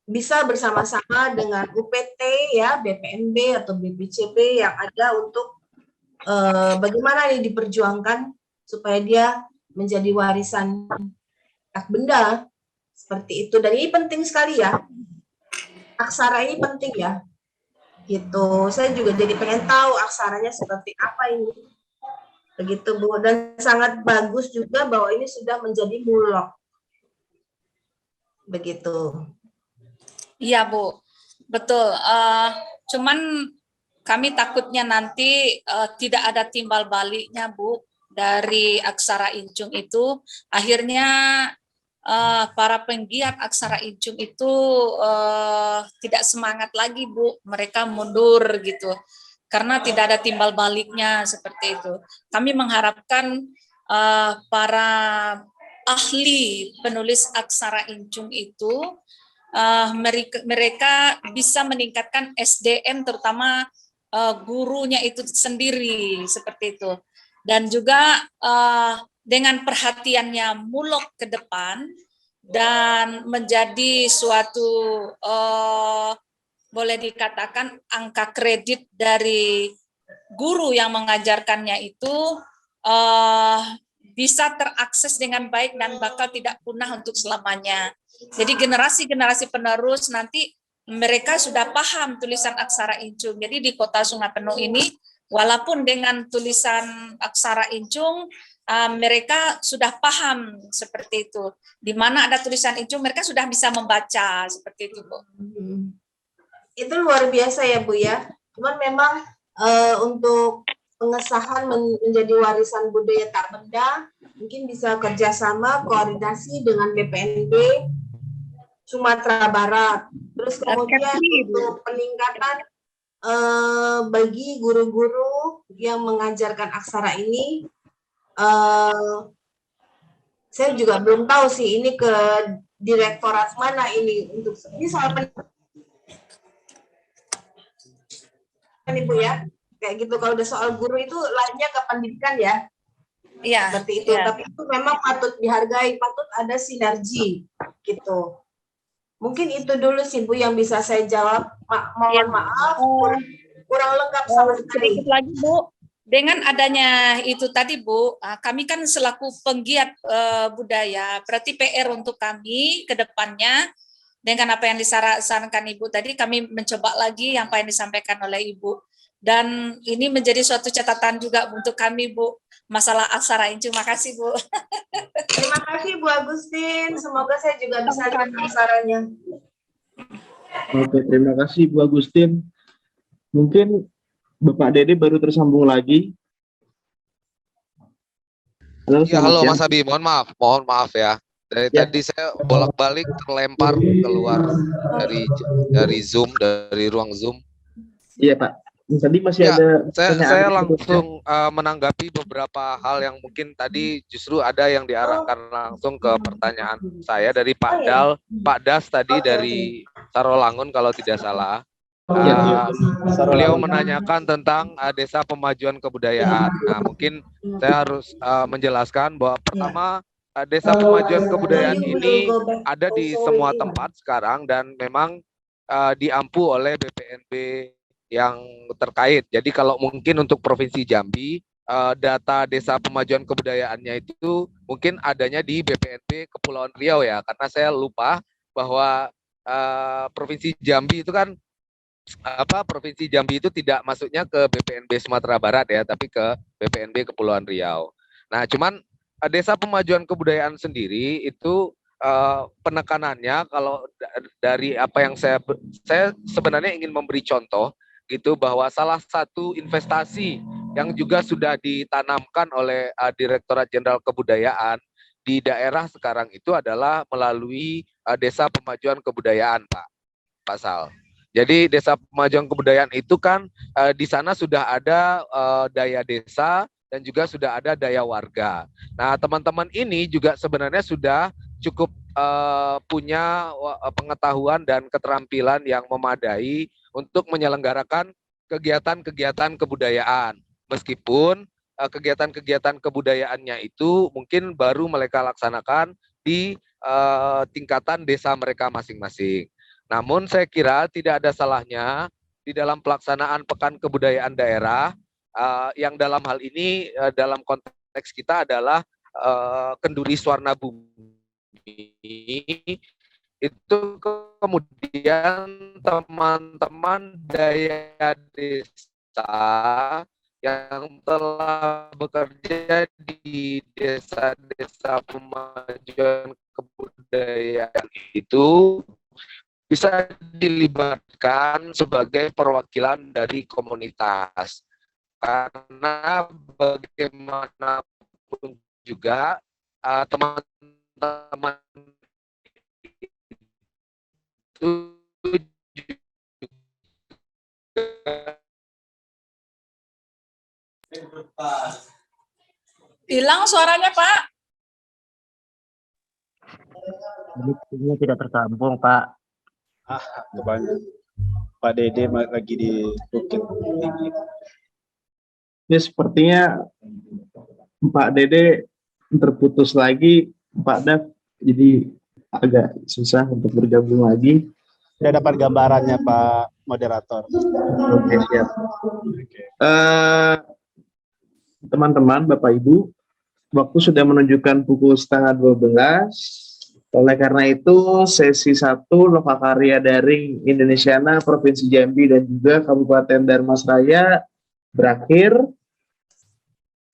bisa bersama-sama dengan UPT ya, BPNB atau BPCB yang ada untuk bagaimana ini diperjuangkan supaya dia menjadi warisan hak benda seperti itu. Dan ini penting sekali ya, aksara ini penting ya, gitu. Saya juga jadi pengen tahu aksaranya seperti apa ini, begitu Bu. Dan sangat bagus juga bahwa ini sudah menjadi mulok, begitu. Iya, Bu. Betul. Cuman kami takutnya nanti tidak ada timbal baliknya, Bu, dari aksara Incung itu. Akhirnya para penggiat aksara Incung itu tidak semangat lagi, Bu. Mereka mundur gitu. Karena tidak ada timbal baliknya seperti itu. Kami mengharapkan para ahli penulis aksara Incung itu mereka bisa meningkatkan SDM, terutama gurunya itu sendiri seperti itu, dan juga dengan perhatiannya mulok ke depan dan menjadi suatu boleh dikatakan angka kredit dari guru yang mengajarkannya itu bisa terakses dengan baik dan bakal tidak punah untuk selamanya. Jadi generasi-generasi penerus nanti mereka sudah paham tulisan aksara Incung. Jadi di Kota Sungai Penuh ini, walaupun dengan tulisan aksara Incung, mereka sudah paham seperti itu. Di mana ada tulisan Incung, mereka sudah bisa membaca seperti itu, Bu. Itu luar biasa ya, Bu ya. Cuman memang untuk pengesahan menjadi warisan budaya tak benda, mungkin bisa kerjasama koordinasi dengan BPNB Sumatera Barat. Terus kemudian untuk peningkatan bagi guru-guru yang mengajarkan aksara ini, saya juga belum tahu sih ini ke direktorat mana ini untuk ini soal Ibu ya. Kayak gitu, kalau udah soal guru itu lainnya ke pendidikan ya. Iya. Seperti itu. Iya. Tapi itu memang patut dihargai, patut ada sinergi gitu. Mungkin itu dulu sih Bu yang bisa saya jawab. Mohon maaf kurang lengkap sama sekali. Sedikit lagi Bu, dengan adanya itu tadi Bu, kami kan selaku penggiat budaya, berarti PR untuk kami ke depannya dengan apa yang disarankan Ibu tadi, kami mencoba lagi apa yang disampaikan oleh Ibu. Dan ini menjadi suatu catatan juga untuk kami Bu, masalah aksara ini. Terima kasih Bu. Terima kasih Bu Agustin, semoga saya juga bisa lihat aksaranya. Oke, terima kasih Bu Agustin. Mungkin Bapak Dede baru tersambung lagi. Halo, Ya, halo Mas Abi, mohon maaf ya. Dari tadi saya bolak-balik terlempar keluar dari Zoom, dari ruang Zoom. Iya Pak. Tadi masih Ya, ada saya langsung menanggapi beberapa hal yang mungkin tadi justru ada yang diarahkan langsung ke pertanyaan saya dari Pak Das tadi dari Sarolangun kalau tidak salah. Beliau menanyakan tentang Desa Pemajuan Kebudayaan. Nah, mungkin saya harus menjelaskan bahwa pertama Desa Pemajuan Kebudayaan ini ada di semua tempat sekarang dan memang diampu oleh BPNB yang terkait. Jadi kalau mungkin untuk Provinsi Jambi, data Desa Pemajuan Kebudayaannya itu mungkin adanya di BPNB Kepulauan Riau ya, karena saya lupa bahwa Provinsi Jambi itu kan Provinsi Jambi itu tidak masuknya ke BPNB Sumatera Barat ya, tapi ke BPNB Kepulauan Riau. Nah, cuman Desa Pemajuan Kebudayaan sendiri itu penekanannya kalau dari apa yang saya sebenarnya ingin memberi contoh gitu bahwa salah satu investasi yang juga sudah ditanamkan oleh Direktorat Jenderal Kebudayaan di daerah sekarang itu adalah melalui Desa Pemajuan Kebudayaan, Pak Sal. Jadi Desa Pemajuan Kebudayaan itu kan di sana sudah ada daya desa dan juga sudah ada daya warga. Nah, teman-teman ini juga sebenarnya sudah cukup punya pengetahuan dan keterampilan yang memadai untuk menyelenggarakan kegiatan-kegiatan kebudayaan. Meskipun kegiatan-kegiatan kebudayaannya itu mungkin baru mereka laksanakan di tingkatan desa mereka masing-masing. Namun saya kira tidak ada salahnya di dalam pelaksanaan Pekan Kebudayaan Daerah yang dalam hal ini dalam konteks kita adalah Kenduri Swarna Bumi. Itu kemudian teman-teman daya desa yang telah bekerja di desa-desa pemajuan kebudayaan itu bisa dilibatkan sebagai perwakilan dari komunitas. Karena bagaimanapun juga teman-teman itu Hilang suaranya Pak. Ini tidak tersambung Pak. Kebanyakan Pak Dede lagi di Bukit Tinggi. Ya, sepertinya Pak Dede terputus lagi, Pak Dav, jadi agak susah untuk bergabung lagi. Saya dapat gambarannya Pak Moderator. Oke, siap. Teman-teman, Bapak Ibu, waktu sudah menunjukkan pukul 11:30. Oleh karena itu, sesi 1 Lokakarya Daring Indonesiana Provinsi Jambi dan juga Kabupaten Dharmasraya berakhir.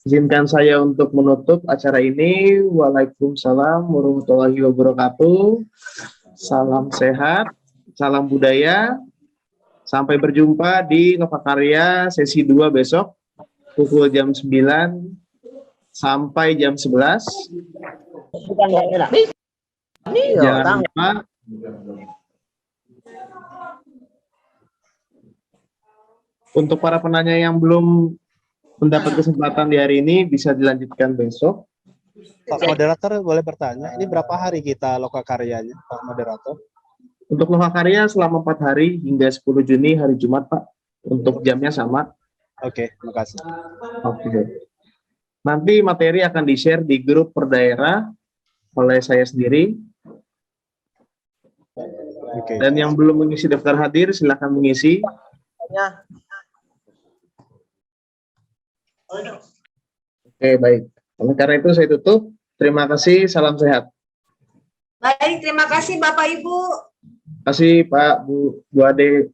Izinkan saya untuk menutup acara ini. Waalaikumsalam warahmatullahi wabarakatuh. Salam sehat, salam budaya. Sampai berjumpa di Lokakarya sesi 2 besok. pukul jam 9 sampai jam 11. Jangan lupa untuk para penanya yang belum mendapat kesempatan di hari ini bisa dilanjutkan besok. Pak moderator boleh bertanya, ini berapa hari kita lokakaryanya, Pak moderator? Untuk lokakarya selama 4 hari hingga 10 Juni hari Jumat, Pak. Untuk jamnya sama. Oke, terima kasih. Oke. Nanti materi akan di-share di grup per daerah oleh saya sendiri. Oke. Dan yang belum mengisi daftar hadir, silakan mengisi. Oke, baik. Oleh karena itu saya tutup. Terima kasih, salam sehat. Baik, terima kasih Bapak Ibu. Terima kasih Pak, Bu Ade.